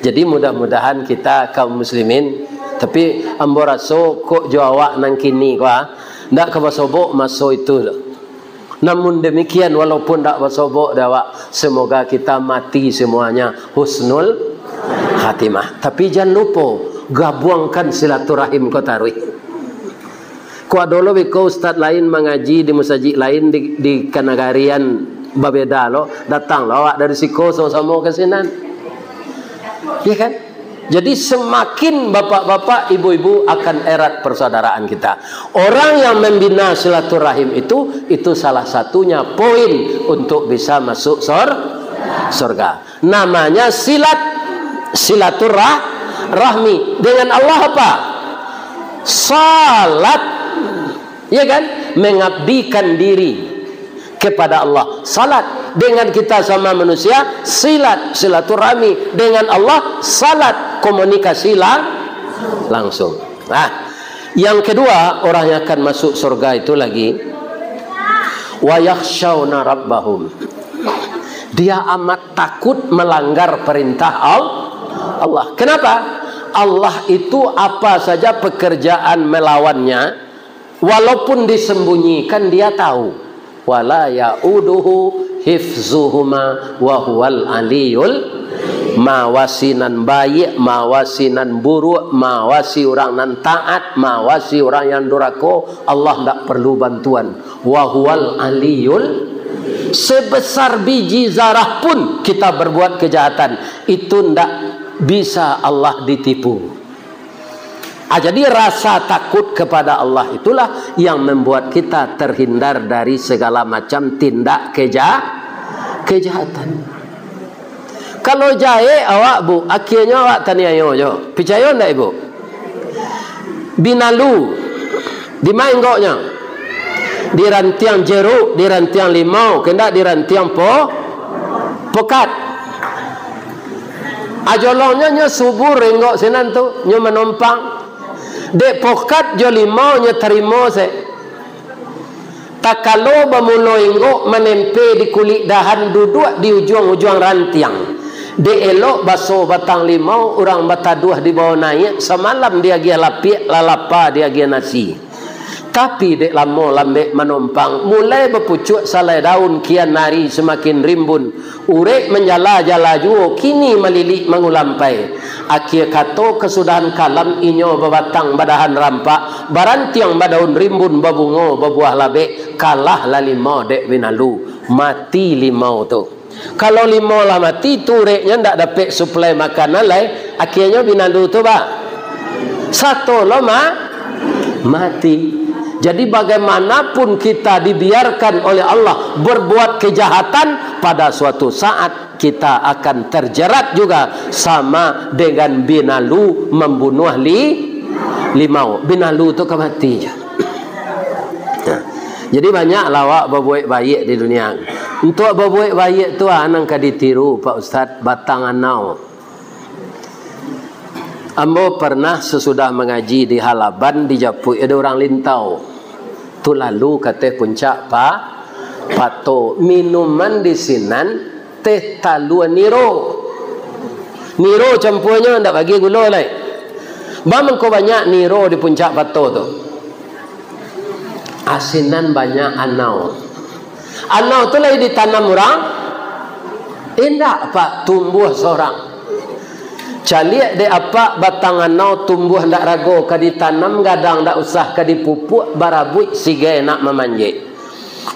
Jadi mudah-mudahan kita kaum muslimin tapi ambo raso kok jawab nang kini ndak ke basobok masuk itu. Namun demikian walaupun ndak basobok dawa semoga kita mati semuanya husnul khatimah. Tapi jangan lupa gabungkan silaturahim kau taruh. Kuat dulu biko ustaz lain mengaji di masjid lain di kanagarian babeda lo datang lo awak dari siko sama-sama ke sinan. Ya kan? Jadi semakin bapak-bapak, ibu-ibu akan erat persaudaraan kita. Orang yang membina silaturahim itu salah satunya poin untuk bisa masuk surga. Namanya silaturahmi. Dengan Allah apa? Salat. Ya kan? Mengabdikan diri kepada Allah. Salat. Dengan kita sama manusia, silaturahmi. Dengan Allah, salat, komunikasi langsung. Nah, yang kedua, orang yang akan masuk surga itu lagi wa yakhshawna rabbahum. Dia amat takut melanggar perintah Allah. Kenapa? Allah itu apa saja pekerjaan melawannya, walaupun disembunyikan dia tahu. Wala ya'uduhu hifzuhuma wa huwal aliyul. Mawasinan baik, mawasinan buruk, mawasi orang nan taat, mawasi orang yang durhaka, Allah tidak perlu bantuan. Wa huwal aliyul. Sebesar biji zarah pun kita berbuat kejahatan, itu tidak bisa Allah ditipu. Jadi rasa takut kepada Allah itulah yang membuat kita terhindar dari segala macam tindak kejahatan. Kalau jahe awak bu, akhirnya awak tanya yo. Percaya enggak ibu? Binalu di mana enggaknya? Di rantiang jeruk, di rantiang limau, kena di rantiang pokat. Ajolongnya nya subur enggak senan tu, nya menumpang. Dek pokat jo limau nya terima se. Tak kalau bermula enggak menempe di kulit dahan duduk di ujung-ujung rantiang. Dia elok basuh batang limau, orang bataduh di bawah naik, semalam dia gia lapik, lalapa dia gia nasi. Tapi dek lama lambek menumpang, mulai berpucuk salai daun, kian nari semakin rimbun. Urek menjala-jala juo, kini melilik mengulampai. Akhir kato kesudahan kalam inyo berbatang badahan rampak, barantiang badaun rimbun babungo babuah labek, kalah lah limau dek binalu, mati limau tu. Kalau limau lah mati, tureknya tidak dapat suplai makanan lain, akhirnya binalu tu bah satu lama mati. Jadi bagaimanapun kita dibiarkan oleh Allah berbuat kejahatan, pada suatu saat kita akan terjerat juga sama dengan binalu membunuh limau. Binalu tu kematinya. Jadi banyak lawak berbuat baik di dunia. Untuk berbuat baik tu anang ka ditiru Pak Ustaz batang anau. Ambo pernah sesudah mengaji di Halaban di Japui ada orang lintau. Tu lalu kata puncak pato minuman di sinan teh talua niro. Niro campurnya ndak bagi gula lai. Bang ko banyak niro di puncak pato tu. Asinan banyak anau. Anau tu lagi ditanam orang. Indah pak tumbuh seorang. Caliak de apa batang anau tumbuh ndak rago ka ditanam gadang ndak usah ka dipupuk barabut sige nak memanjik.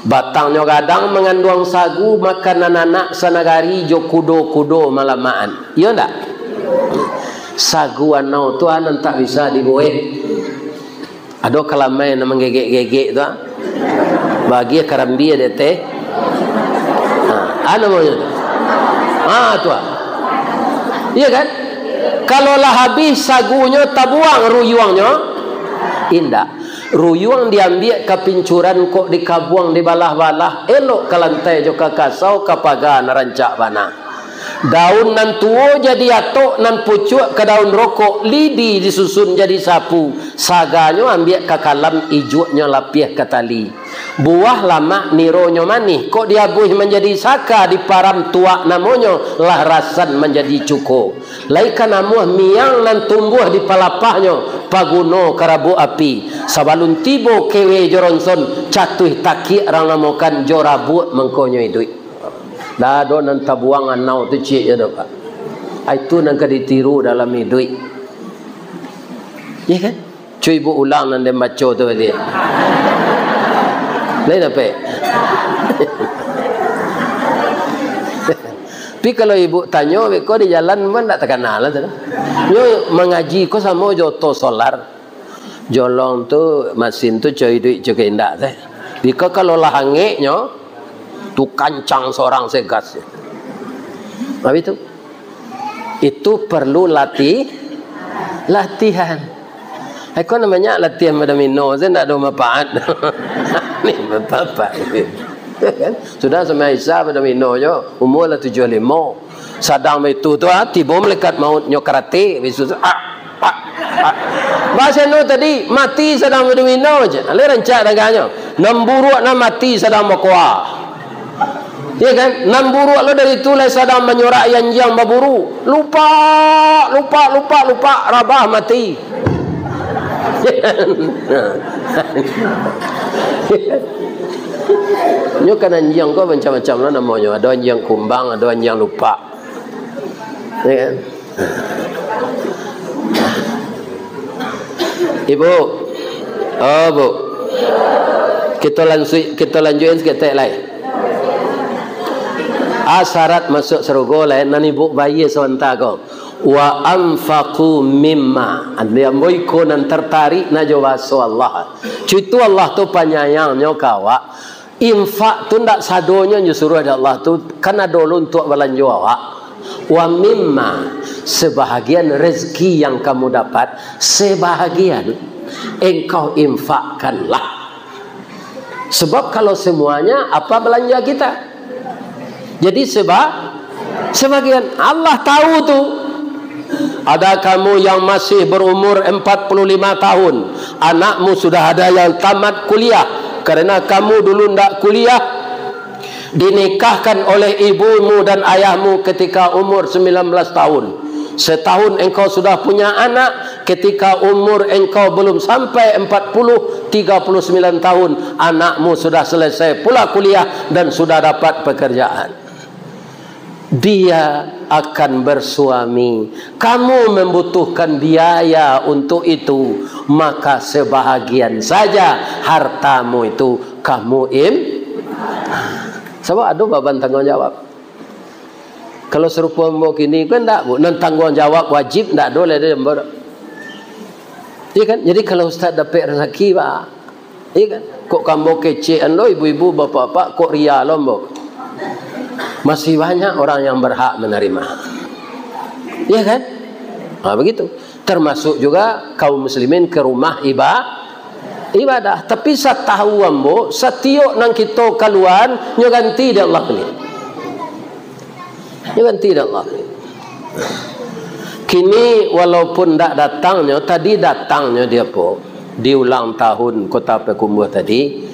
Batangnya gadang mengandung sagu makanan anak sanagari jo kudo malamaan. Iya ndak? Sagu anau tu anan tak bisa digoek. Ada kalamai nama gegek-gegek tu. Bagi karambi ada teh. Ana namanya. Tu. Iya kan? Kalau lah habis sagunya tabuang ruyuangnya. Indah. Ruyuang diambil ke pincuran kok dikabuang di balah-balah. Elok ke lantai juga kasau ke pagar narancak bana. Daun nan tuo jadi atok nan pucuk ke daun rokok, lidi disusun jadi sapu, saganya ambil ke kalam, ijuknya lapih ke tali. Buah lama nironyo manih, kok diabuh menjadi saka di param tua namanya lah rasan menjadi cuko. Laikan amuh miang nan tumbuh di palapahnya paguno karabu api. Sabalun tibo kewe joronson catuh taki rang namokan jorabu mengkonyo duit. Dah ada nan tabuang anau tu cik je dah pak. Itu nan ditiru dalam hidup. Ya kan? Cuy ibu ulang nan dia baca tu balik. Lain apa? Tapi kalau ibu tanya, kau di jalan pun tak terkenal lah tu. Yo mengaji kau sama joto solar. Jolong tu mesin tu cuy duit juga indah teh. Bika kalau lah hangeknya tu kancang seorang segas. Habis itu perlu latihan. Aku namanya latihan madamino, saya tak ada manfaat. Ni bapak. Sudah sama Isa madamino jo, umur lah 75. Sadang itu tu tiba malaikat maut nyo karate, bisu bahasa no tadi mati sedang madamino je. Ale rancak dagangnya. 6 buruk na mati sedang makwa. Ya kan? 6 buruk lo dari tulai sedang menyorak yang baburu. Lupa, rabah mati. Nyo kan anjing kau macam-macam lah namanya. Ada anjing kumbang, ada anjing lupa. Ya kan? Ibu, oh bu, kita lanjutin sekejap lain. Syarat masuk surga lain nan ibu bayi sebentar kau. Wa anfaqu mimma. Anda amboi ko nan tertarik na jawaso Allah. Cuitu Allah tu penyayangnya kawa. Infak tu ndak sadonya nyuruh ada Allah tu kana dulu untuk belanja awak. Wa mimma, sebahagian rezeki yang kamu dapat, sebahagian engkau infakkanlah. Sebab kalau semuanya apa belanja kita? Jadi sebagian Allah tahu tu. Ada kamu yang masih berumur 45 tahun, anakmu sudah ada yang tamat kuliah karena kamu dulu tidak kuliah, dinikahkan oleh ibumu dan ayahmu ketika umur 19 tahun. Setahun engkau sudah punya anak, ketika umur engkau belum sampai 39 tahun, anakmu sudah selesai pula kuliah dan sudah dapat pekerjaan. Dia akan bersuami, kamu membutuhkan biaya untuk itu, maka sebahagian saja hartamu itu kamu sebab ada beban tanggungjawab. Kalau serupa mbok kini kan tak bu, nan tanggungjawab wajib tak boleh dia mbok. Iya kan? Jadi kalau ustaz dapat rezeki pak, iya kan? Kok kamu kecean lo ibu-ibu bapak-bapak kok ria lo mbok. Masih banyak orang yang berhak menerima. Ya kan? Begitu. Termasuk juga kaum muslimin ke rumah ibadah. Tapi satahu ambo, setiok nang kita keluar nyo ganti dia Allah ni. Nyo ganti dia Allah ni. Kini walaupun tak datangnya, tadi datangnya dia po di ulang tahun Kota Payakumbuh tadi.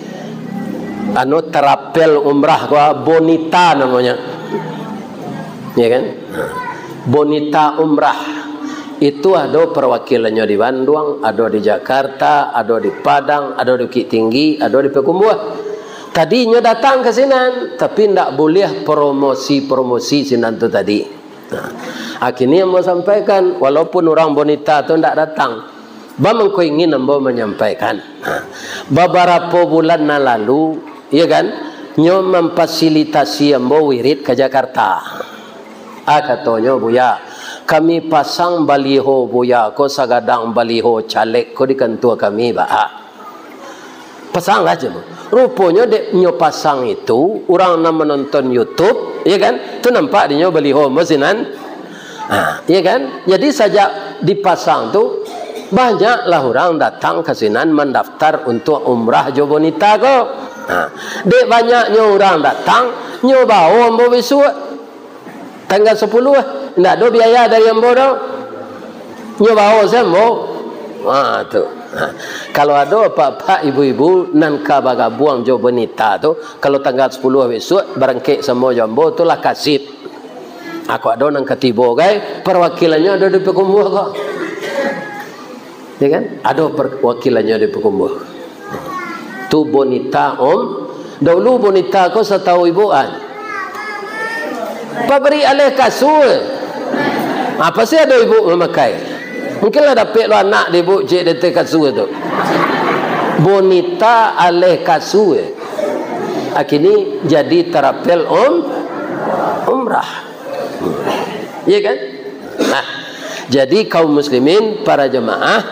Terapel umrah gua bonita namanya, ya kan? Bonita umrah itu ada perwakilannya di Bandung, ada di Jakarta, ada di Padang, ada di Bukit Tinggi, ada di Payakumbuh. Tadinya datang ke sini, tapi tidak boleh promosi sinan tu tadi. Akhirnya mau sampaikan, walaupun orang bonita tu tidak datang, bamangko ingin ambo menyampaikan. Beberapa bulan lalu, ya kan, nyo memfasilitasi ambo wirid ke Jakarta. Katanya buya, kami pasang baliho buya, ko sagadang baliho caleg ko di kantor kami pasang aja bu. Rupanya dek nyo pasang itu orang nak menonton YouTube, ya kan, tu nampak dia nyo baliho mesinan, ya kan. Jadi sejak dipasang tu banyaklah orang datang ke sinan mendaftar untuk umrah jo bonita ko. Dek banyaknya orang datang nyo bawa ambo besok tanggal 10 ndak ada biaya dari ambo dah. Nyo bawa sembo. Tu. Kalau ada bapak ibu-ibu nan ka baga buang jo bonita tu, kalau tanggal 10 besok berangkek semua jambo tu lah kasih. Aku ada nang ketibo guys, perwakilannya ada di Payakumbuh kok. Ya kan? Ada perwakilannya di Payakumbuh. Tu bonita dahulu bonita ko setahu ibuan paberi alih kasur. Apa sih ada ibu memakai? Mungkinlah dapat lo anak di ibu cik detek kasur tu. Bonita alih kasur. Akhirnya jadi terapel umrah. Ya kan? Jadi kaum muslimin para jemaah,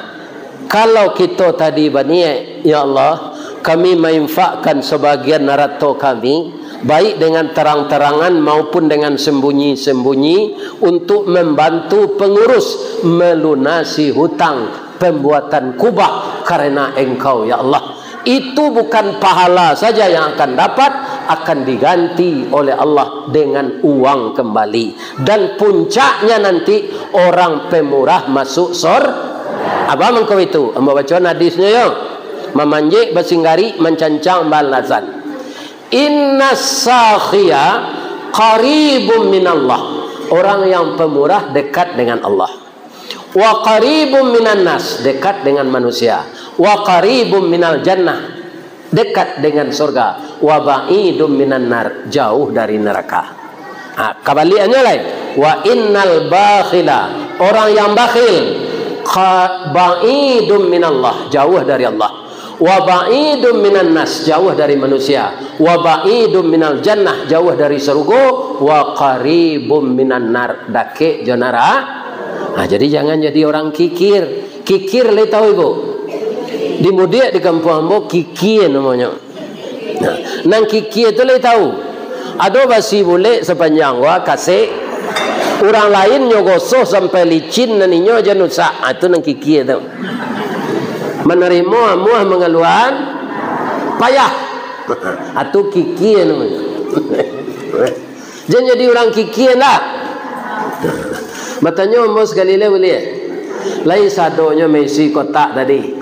kalau kita tadi berniat, ya Allah, kami menginfakkan sebagian harta kami, baik dengan terang-terangan maupun dengan sembunyi-sembunyi, untuk membantu pengurus melunasi hutang pembuatan kubah karena Engkau ya Allah. Itu bukan pahala saja yang akan dapat, akan diganti oleh Allah dengan uang kembali. Dan puncaknya nanti orang pemurah masuk apa mengkau itu? Amba baca hadisnya ya. Memanjik bersinggari mencancang balasan. Inna sakhiya qaribum minallah. Orang yang pemurah dekat dengan Allah. Wa qaribum minan nas, dekat dengan manusia. Wa qaribum minal jannah, dekat dengan surga. Wa ba'idum minan nar, jauh dari neraka. Kebalikannya lain. Wa innal bakhila, orang yang bakhil, ba'idum minallah, jauh dari Allah. Wa ba'idum minan nas, jauh dari manusia. Wa ba'idum minal jannah, jauh dari surga. Wa qaribum minan nar, dake jonara. Jadi jangan jadi orang kikir. Kikir le tahu ibu? Di Mudia di kampung ambo kikir namanya. Nang kikir itu le tahu. Ada basi bule sepanjang wa kasih. Orang lain nyogosoh sampai licin naninyo aja nusa. Itu nang kikir tu. Menerima amuah mengeluhan payah. Itu kikir namanya. Jangan jadi orang kikir lah. Matanya ambo sekali le boleh. Lain sadonya Messi kotak tadi.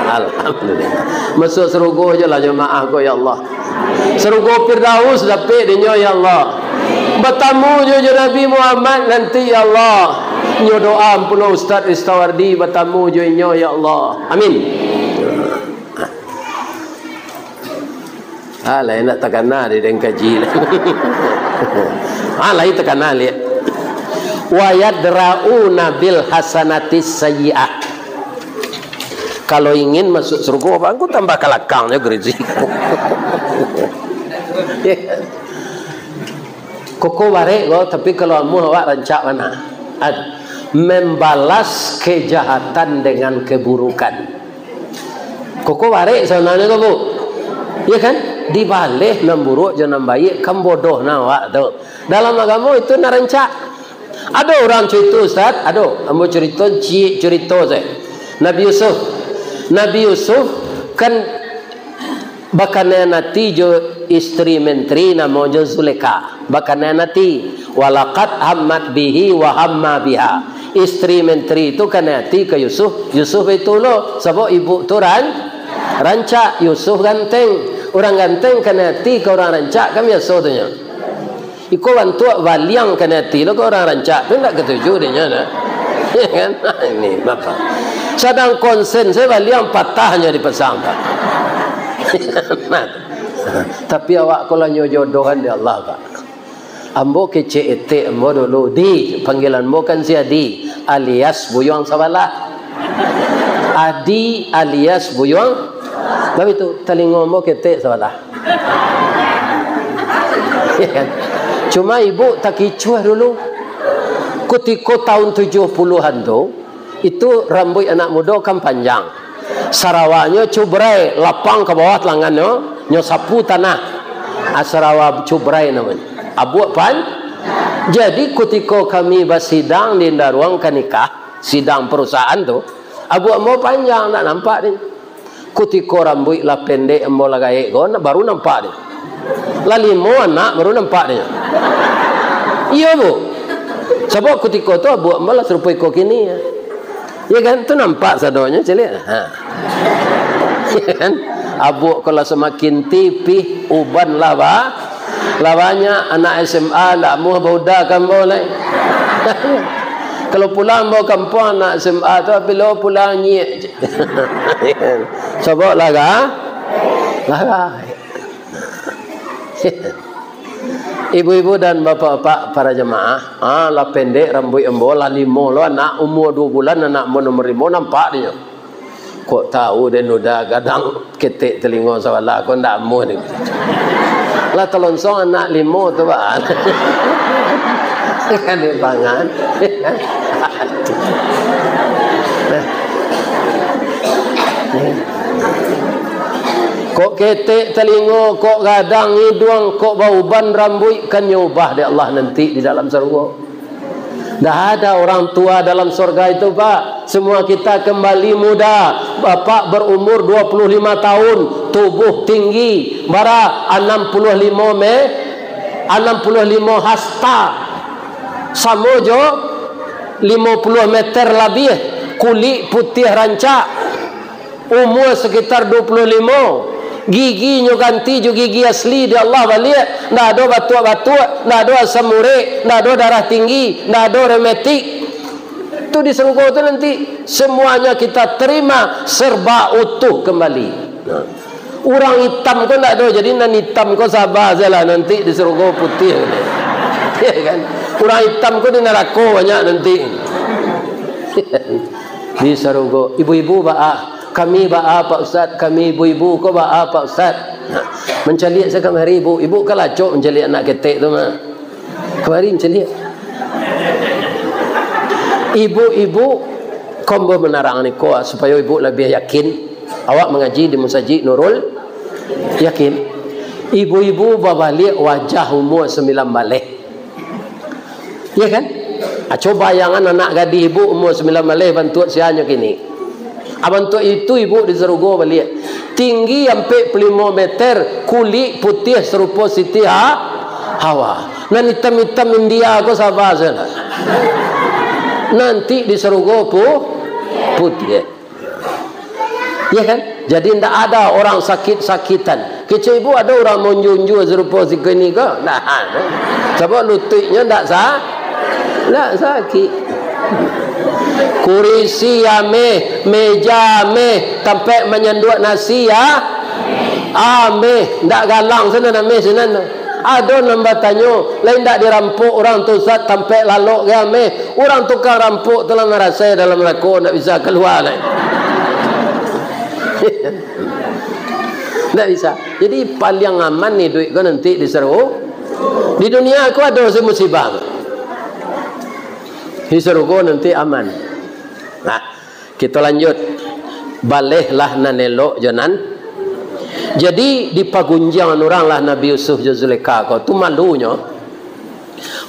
Alhamdulillah. Masuk surga je lah jemaah ko ya Allah. Surga Firdaus dapat dinyo ya Allah. Bertamu je Nabi Muhammad nanti ya Allah. Nyo doa pula Ustaz Istawardi bertamu je nyo ya Allah. Amin. Lain nak takana di den kaji. Lain takana lihat. Wa yadra'una bil hasanatis sayyi'ah. Kalau ingin masuk surga, aku tambah kalakangnya gereji. Koko bare go, tapi kalau kamu awak rancak mana? Membalas kejahatan dengan keburukan. Koko bare sebenarnya kamu, ya kan? Dibalik nam buruk jangan baik, kamu bodoh na awak tu. Dalam agama itu narancak. Ada orang cerita Ustaz, ada. Ambo cerita saya. Nabi Yusuf kan bakana nanti jo istri menteri namanya Zulekha. Bakana nanti walaqad hammat bihi wa hamma biha. Istri menteri itu kan nanti ke Yusuf. Yusuf itu lo sebab ibu tu rancak. Yusuf ganteng. Orang ganteng kan nanti ke orang rancak kan biasa tu nya. Iko bantu waliang kan nanti lo ke orang rancak tu tak ketujuh dia nya. Ya kan? Ini bapak. Sedang konsen saya waliang patahnya dipasang. Tapi awak kalau nyojodohan di Allah Pak. Ambo kece ete ambo dulu di panggilan ambo kan si Adi alias Buyong Sabala. Adi alias Buyong. Tapi itu telinga ambo kete Sabala. Ya kan? Cuma ibu tak kicuah dulu. Ketika tahun 70-an tu, itu rambut anak muda kan panjang. Sarawaknya cubrai, lapang ke bawah lengannya, nyo sapu tanah. Sarawa cubrai namanya. Abu pan. Jadi ketika kami bersidang di ruang nikah, sidang perusahaan tu, abu mau panjang tak nampak ni. Ketika rambut lah pendek mau lagai go, baru nampak ni. Lali mau anak baru nampak dia. Iya bu. Sebab ketika tu abu malah serupai kau kini ya. Ya kan tu nampak sadonya celik. Ya kan? Abu kalau semakin tipih uban lava, lavanya anak SMA lah mau budak kan boleh. Kalau pulang mau kampung anak SMA tu bila pulang nyek je. Sebab laga. Ibu-ibu dan bapak-bapak para jemaah, lah pendek rambut embo lah limo lo anak umur 2 bulan anak nomor 5 nampak dia. Kok tahu dia udah kadang ketik telinga sawala kok ndak mu ni. Lah telonsong anak 5 tu Pak. Kan di pangan. Kok ketek telinga, kok gadang hidung, kok bauban rambut, kan nyubah di Allah nanti di dalam surga. Dah ada orang tua dalam surga itu, Pak. Semua kita kembali muda. Bapak berumur 25 tahun, tubuh tinggi, bara 65 hasta. Samojo 50 meter lebih, kulit putih rancak. Umur sekitar 25. Giginya ganti juga gigi asli di Allah balik. Nggak ada batuk-batuk, nggak ada asam urat, nggak ada darah tinggi, nggak ada rematik. Itu di surga itu nanti semuanya kita terima serba utuh kembali. Orang hitam kau nggak ada, jadi nan hitam kau sabar saja nanti di surga putih. Ya kan? Orang hitam kau di neraka banyak nanti. Di surga, ibu-ibu kami Pak Ustaz, kami ibu-ibu kau Pak Ustaz. Menceliak saya kemari ibu kalacok menceliak anak ketek tu mah. Kemari menceliak. Ibu kombo menarang ni kau supaya ibu lebih yakin. Awak mengaji di Masjid Nurul, yakin. Ibu-ibu babalik wajah umur 9 balik. Ya kan? Coba bayangan anak gadis ibu umur 9 balik bantu sianya kini. Abantuk itu ibu di surga balik. Tinggi sampai 5 meter, kulit putih serupa Siti Hawa. Nan hitam-hitam India aku sabar saja. Nanti di surga putih. Ya kan? Jadi tidak ada orang sakit-sakitan. Kecil ibu ada orang monjunju serupa si kini ke? Nah, sebab lututnya tidak sakit. Kurisi ame, meja ame, tempat menyenduk nasi ame, ndak galang sana ame sana. Ada nambah tanya, lain ndak dirampuk orang tu sat tempat lalok ke ame. Orang tukang rampuk telah merasa dalam lako ndak bisa keluar lah. Ndak bisa. Jadi paling aman ni duit kau nanti diseru. Di dunia aku ada musibah. Di surga nanti aman. Nah, kita lanjut. Balihlah nan elok janan. Jadi di pagunjang orang lah Nabi Yusuf Zulekha kau tu malunya.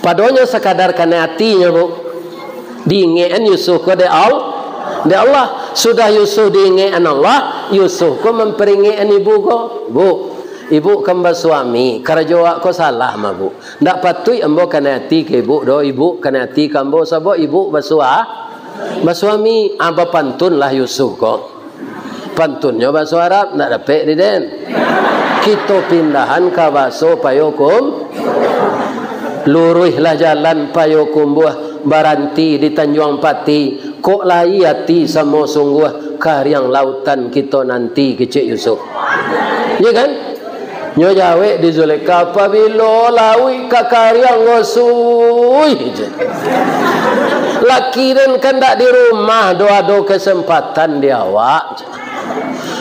Padahal sekadar kena hatinya bu. Diingatkan Yusuf kau de Allah. Sudah Yusuf diingatkan Allah, Yusuf kau memperingatkan ibu kau. Bu, ibu kembali suami, kerja kau salah mah bu. Ndak patut ambo kena hati ke ibu do, ibu kena hati kambo sabab ibu basuami amba pantun lah Yusuf kau. Pantunnya bahasa Arab ndak dapat di den. Kita pindahan ke bahasa payokum. Luruhlah jalan payokum buah baranti di Tanjung Pati. Kok lai hati sama sungguh karyang lautan kita nanti kecik Yusuf. Ya kan? Nyo jawe di Zulekha apabila lawi kakariang ngosui laki dan kandak di rumah doa-doa kesempatan di awak.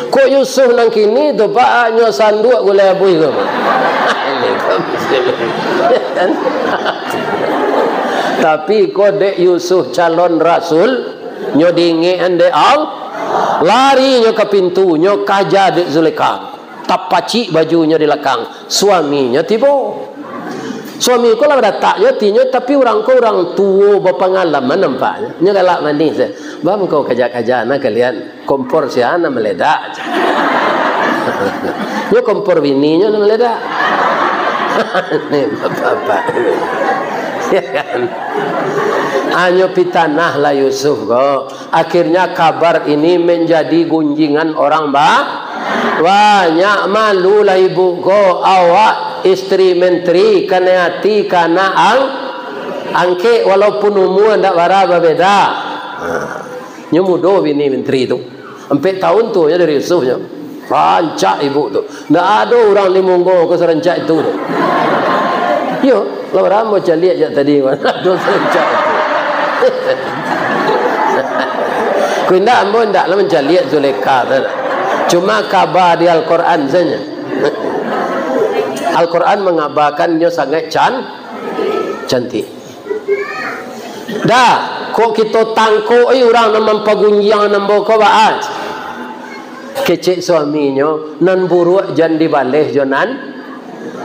Kok Yusuf nang kini tu pak nyo sanduk gula abui ke? Tapi kok dek Yusuf calon rasul nyo dingin dek lari nyo ke pintu nyo kaja dek Zulekha. Tapacik bajunya di belakang. Suaminya tiba. Suami ko lah datang tinyo tapi orang tua berpengalaman nampaknya. Nya galak manis. Bam kau kaja-kaja nak kalian kompor si ana meledak. Nya kompor bininya meledak. Nih bapak. Ya kan. Anyo pitanah lah Yusuf ko. Akhirnya kabar ini menjadi gunjingan orang banyak malu lah ibu ko. Awak istri menteri kena hati kana angke walaupun umur ndak berapa beda. Nyo mudo bini menteri tu. 4 tahun tu ya dari Yusuf nya. Rancak ibu tu. Ndak ada orang limunggo ke serencak itu tu. Yo, lah orang mau caliak je tadi mana ada serencak itu. Ku ndak ambo ndak lah mencaliak Zulekha tu. Cuma kabar di Al-Quran saja. Al-Quran mengabarkannya sangat cantik. Dah, kok kita tangkuk orang nak mempagunjang nambo ko baat. kecek suaminya nan buruk jan dibaleh jonan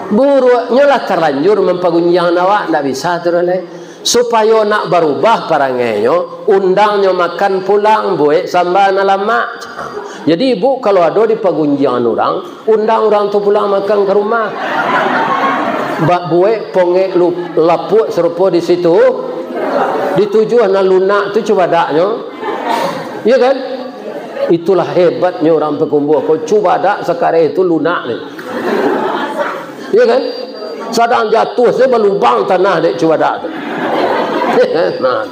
buruknya lah terlanjur mempagunjang nawak ndak bisa teroleh supaya nak berubah parangenyo undangnya makan pulang buat sambal lama. Jadi ibu kalau ada di pagunjangan orang undang orang tu pulang makan ke rumah bak buat ponge lapuk serupa di situ dituju na lunak tu coba daknya ya kan. Itulah hebatnya orang Pekumbuh. Kau cuba dak sekarang itu lunak ni. Ya kan? Sadang jatuh saya berlubang tanah dek cuba dak tu. Nah,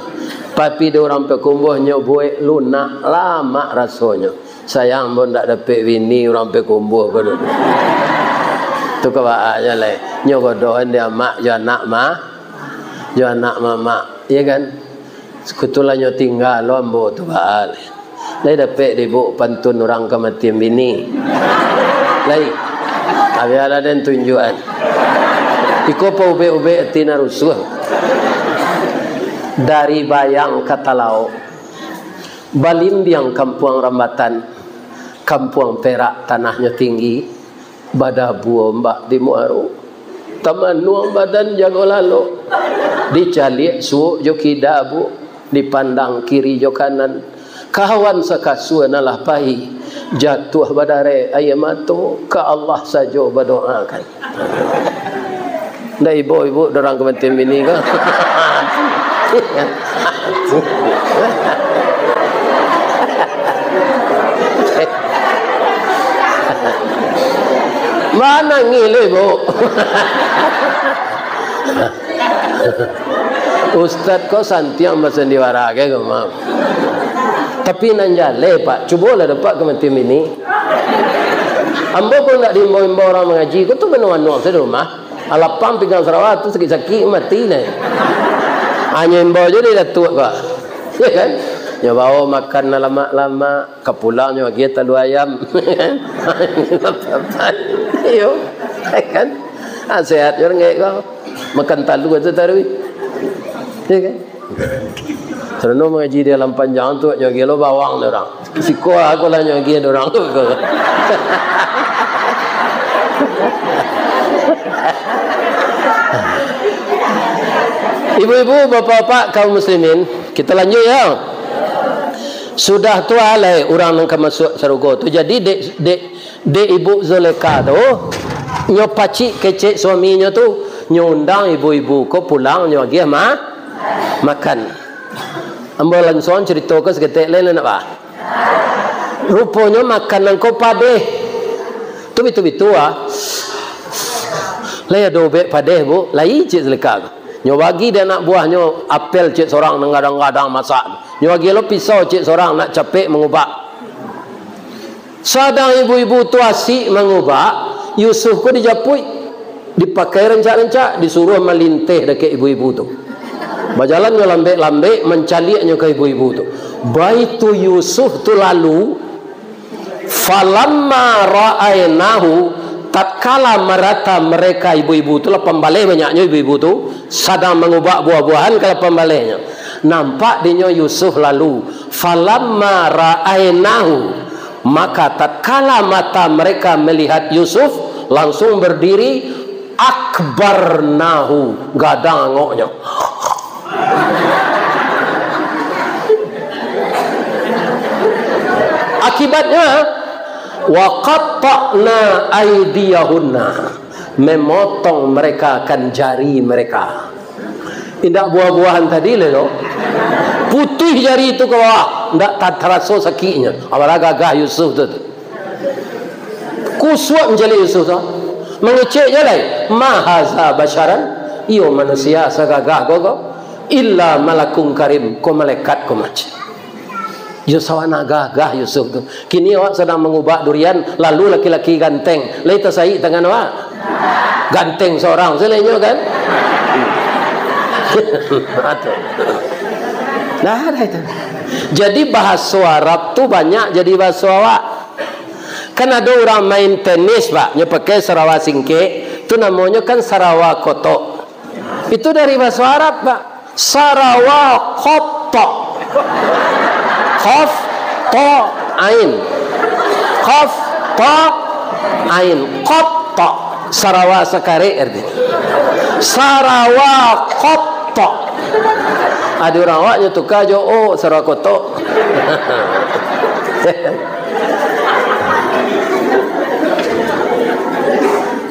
tapi dia orang Pekumbuh nyobuik lunak lama rasanya. Sayang pun tak dapat bini orang Pekumbuh pun. Tu kebaaknya lah. Nyobodohan dia mak jo anak mah. Jo anak mama. Ya kan? Sekutulanya tinggal lo ambo tu baal. Lai dapat dibu pantun orang kematian bini. Lai. Abi ada dan tunjuan. Iko pa ube-ube tina rusuh. Dari Bayang ke Talau. Balimbiang Kampung Rambatan. Kampung Perak tanahnya tinggi. Badabu mbak di Muaru. Taman nuang badan jago lalu. Dicalik suuk jo kida bu. Dipandang kiri jo kanan. Kawan sakasua nalah pai jatuh badare ayamato ke Allah saja berdoakan. Dah ibu-ibu dorang kematian bini ke? Mana ngile bu? Ustaz kau santiang bersendiwara ke maaf. Tapi nanjale pak, cubalah dapat kematian ini. Ambo pun tak diimbau-imbau orang mengaji. Kau tu benuan-nuan saya rumah. Alapam pegang Sarawak tu sakit-sakit mati ni. Hanya imbau je dia dah tua kau. Ya kan? Dia bawa makan lama-lama. Kapulangnya bagi talu ayam. Yo, kan? Sehat je orang kau. Makan talu tu tarui. Ya kan? Serana mengaji dia dalam panjang tu nyogi lo bawang dia orang. Siko aku lah nyogi dia orang tu. Ibu-ibu, bapak-bapak kaum muslimin, kita lanjut ya. Sudah tu alai orang nak masuk surga tu. Jadi dek ibu Zuleka tu nyo pacik kecek suaminya tu nyundang ibu-ibu ko pulang nyo gi makan. Ambo langsung cerita ke seketik lain nak apa? Rupanya makanan kau padeh. Tu bitu ah. Lai ada obek padeh bu, lai cik Zuleka. Nyo bagi dia nak buahnya apel cik seorang ngadang-ngadang masak. Nyo bagi lo pisau cik seorang nak capek mengubah. Sadang ibu-ibu tu asyik mengubah, Yusuf ko dijapui, dipakai rencak-rencak, disuruh melintih dekat ibu-ibu tu. Berjalan ke lambek-lambek mencaliknya ke ibu-ibu tu. Baitu Yusuf tu lalu falamma ra'ainahu tatkala merata mereka ibu-ibu tu lah pembalai banyaknya ibu-ibu tu sedang mengubah buah-buahan kalau pembalainya. Nampak dinyo Yusuf lalu falamma ra'ainahu maka tatkala mata mereka melihat Yusuf langsung berdiri akbarnahu gadang angoknya. Akibatnya waqatta'na aydiyahunna memotong mereka akan jari mereka. Indak buah-buahan tadi lho. Putih jari itu ke bawah, ndak terasa sakitnya. Apabila gagah Yusuf tu. Kuswat menjadi Yusuf tu. Mengecek je lai, ma haza basyaran, iyo manusia sagagah kau. Illa malakun karim, ko malaikat ko macam. Yusuf anak gagah Yusuf tu. Kini awak sedang mengubah durian, lalu laki-laki ganteng. Lai tersai tangan awak. Ganteng seorang, selainnya kan? Nah, itu. Jadi bahasa Arab tu banyak jadi bahasa awak. Kan ada orang main tenis pak, dia pakai Sarawak singkek, tu namanya kan Sarawak kotok. Itu dari bahasa Arab pak. Sarawak kotok. Qaf ta ain. qaf ta ain qatta Sarawak sekare artinya Sarawak qatta. Ada orang awaknya tukar jo oh Sarawak kotok.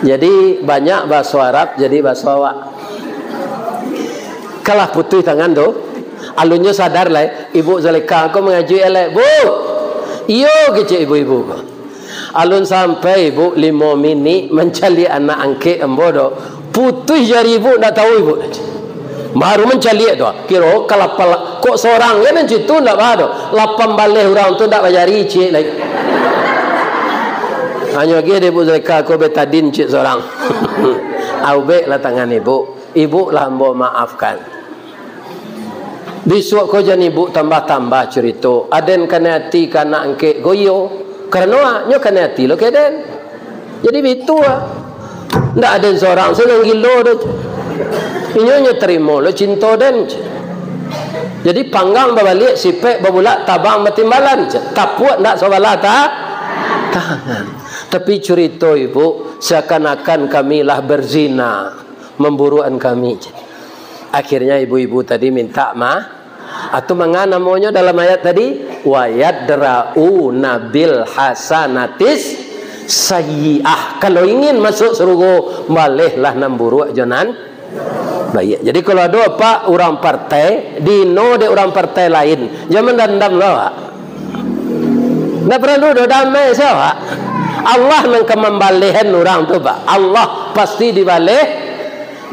Jadi banyak bahasa Arab jadi bahasa awak. Kalah putih tangan tu. Alunnya sadar lah Ibu Zalika aku mengaji elek bu. Iyo kecik ibu-ibu. Alun sampai ibu 5 minit mencari anak angke embodo. Putih jari ibu tak tahu ibu. Baru mencari tu. Kira kalau kok seorang ya nanti tu tak ada. 8 balik orang tu tak bajari cik lagi. Hanya lagi dia ibu Zalika aku betadin cik seorang. Aubek lah tangan ibu. Ibu lah mau maafkan. Besok kau jangan ibu tambah-tambah cerita. Aden kena hati kana angke goyo. Kerana nyo kena hati lo keden. Jadi begitu lah. Ndak ada seorang senang gilo tu. Inyo terima lo cinta den. Jadi panggang berbalik sipek berbulak tabang bertimbalan. Tak puat ndak sobalah tak tangan. Tapi cerita ibu seakan-akan kamilah berzina memburuan kami. Akhirnya ibu-ibu tadi minta atau mengana namanya dalam ayat tadi wa yadra'una bil hasanatis sayyi'ah. Kalau ingin masuk surga bolehlah namburu janan baik. Jadi kalau ada apa orang partai dino de orang partai lain jangan dendam lah. Ndak perlu do damai sahaja. Allah yang membalihan orang tu pak. Allah pasti dibalih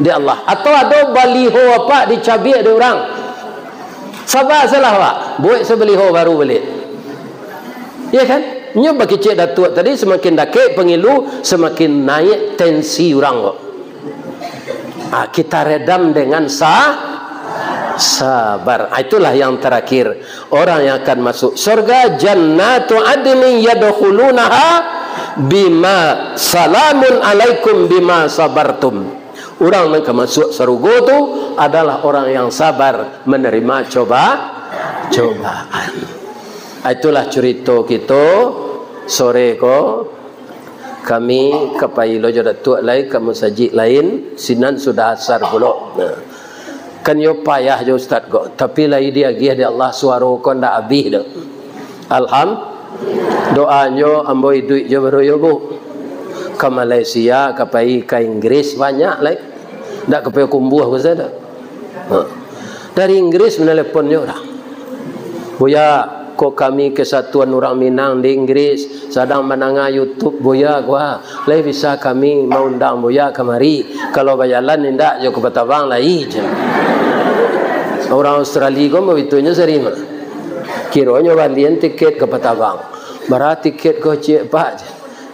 di Allah. Atau ada baliho apa dicabik di orang. Sabar salah pak. Buat sebeliho baru balik. Ya kan? Nya bagi cik datuk tadi semakin dakik pengilu semakin naik tensi orang kok. Kita redam dengan sabar. Itulah yang terakhir. Orang yang akan masuk surga jannatu adnin yadkhulunaha bima salamun alaikum bima sabartum. Orang yang masuk surga itu adalah orang yang sabar menerima cobaan. Itulah cerita kita sore ko. Kami kepailo jodoh tuak lain, kamu sajik lain, sinan sudah asar pula. Kan yo payah jo ustaz kok, tapi lai dia gih di Allah suara ko ndak habis dah. Doanyo amboi duit jo baru yo bu. Ke Malaysia, ke pai ke Inggris banyak lai. Ndak ke kumbuh ke sana. Dari Inggris meneleponnya orang. Buya, kok kami kesatuan orang Minang di Inggris sedang menangah YouTube buya gua. Lai bisa kami mau undang buya kemari. Kalau bayalan ndak jo ke Batabang lai je. Orang Australia gua mau itunya serima. Kiranya balian tiket ke Batabang. Bara tiket ko cik pak.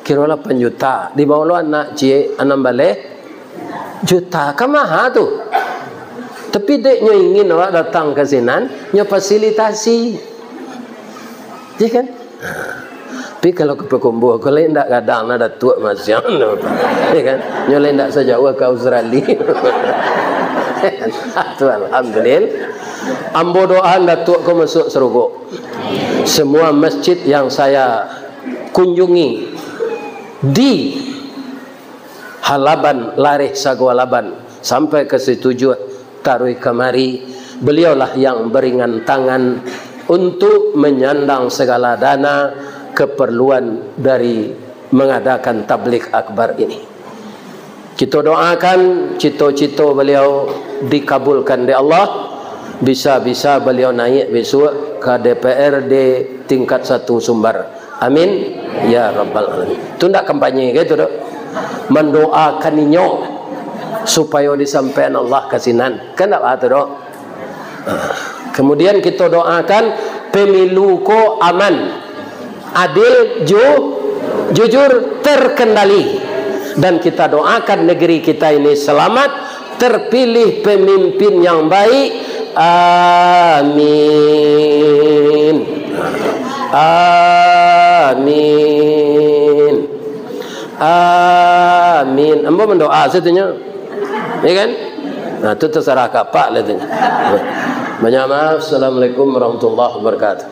Kira 8 juta. Di bawah anak cik 6 balik juta. Kan mahal tu. Tapi deknya ingin awak datang ke sinan, nya fasilitasi. Ya kan? Tapi kalau ke Pekumbu, kalau ndak kadang ada tua masih anu. Ya kan? Nya lain ndak sejauh ke Australia. Tu alhamdulillah. Ambo doa datuk ko masuk surga. Semua masjid yang saya kunjungi di Halaban Lareh Sagwalaban sampai ke setuju Tarui kemari, beliaulah yang beringan tangan untuk menyandang segala dana keperluan dari mengadakan tabligh akbar ini. Kita doakan cita-cita beliau dikabulkan di Allah. Bisa-bisa beliau naik besok ke DPRD tingkat 1 Sumbar. Amin ya rabbal alamin. Itu ndak kampanye gitu dok. Mendoakan inyo supaya disampaikan Allah kasinan. Kan tak apa dok. Kemudian kita doakan pemilu ko aman, adil, jujur, terkendali. Dan kita doakan negeri kita ini selamat, terpilih pemimpin yang baik. Amin. Amin. Amin. Ambo mendoa setunya. Ya kan? Nah, itu terserah kapak lah tu. Banyak maaf. Assalamualaikum warahmatullahi wabarakatuh.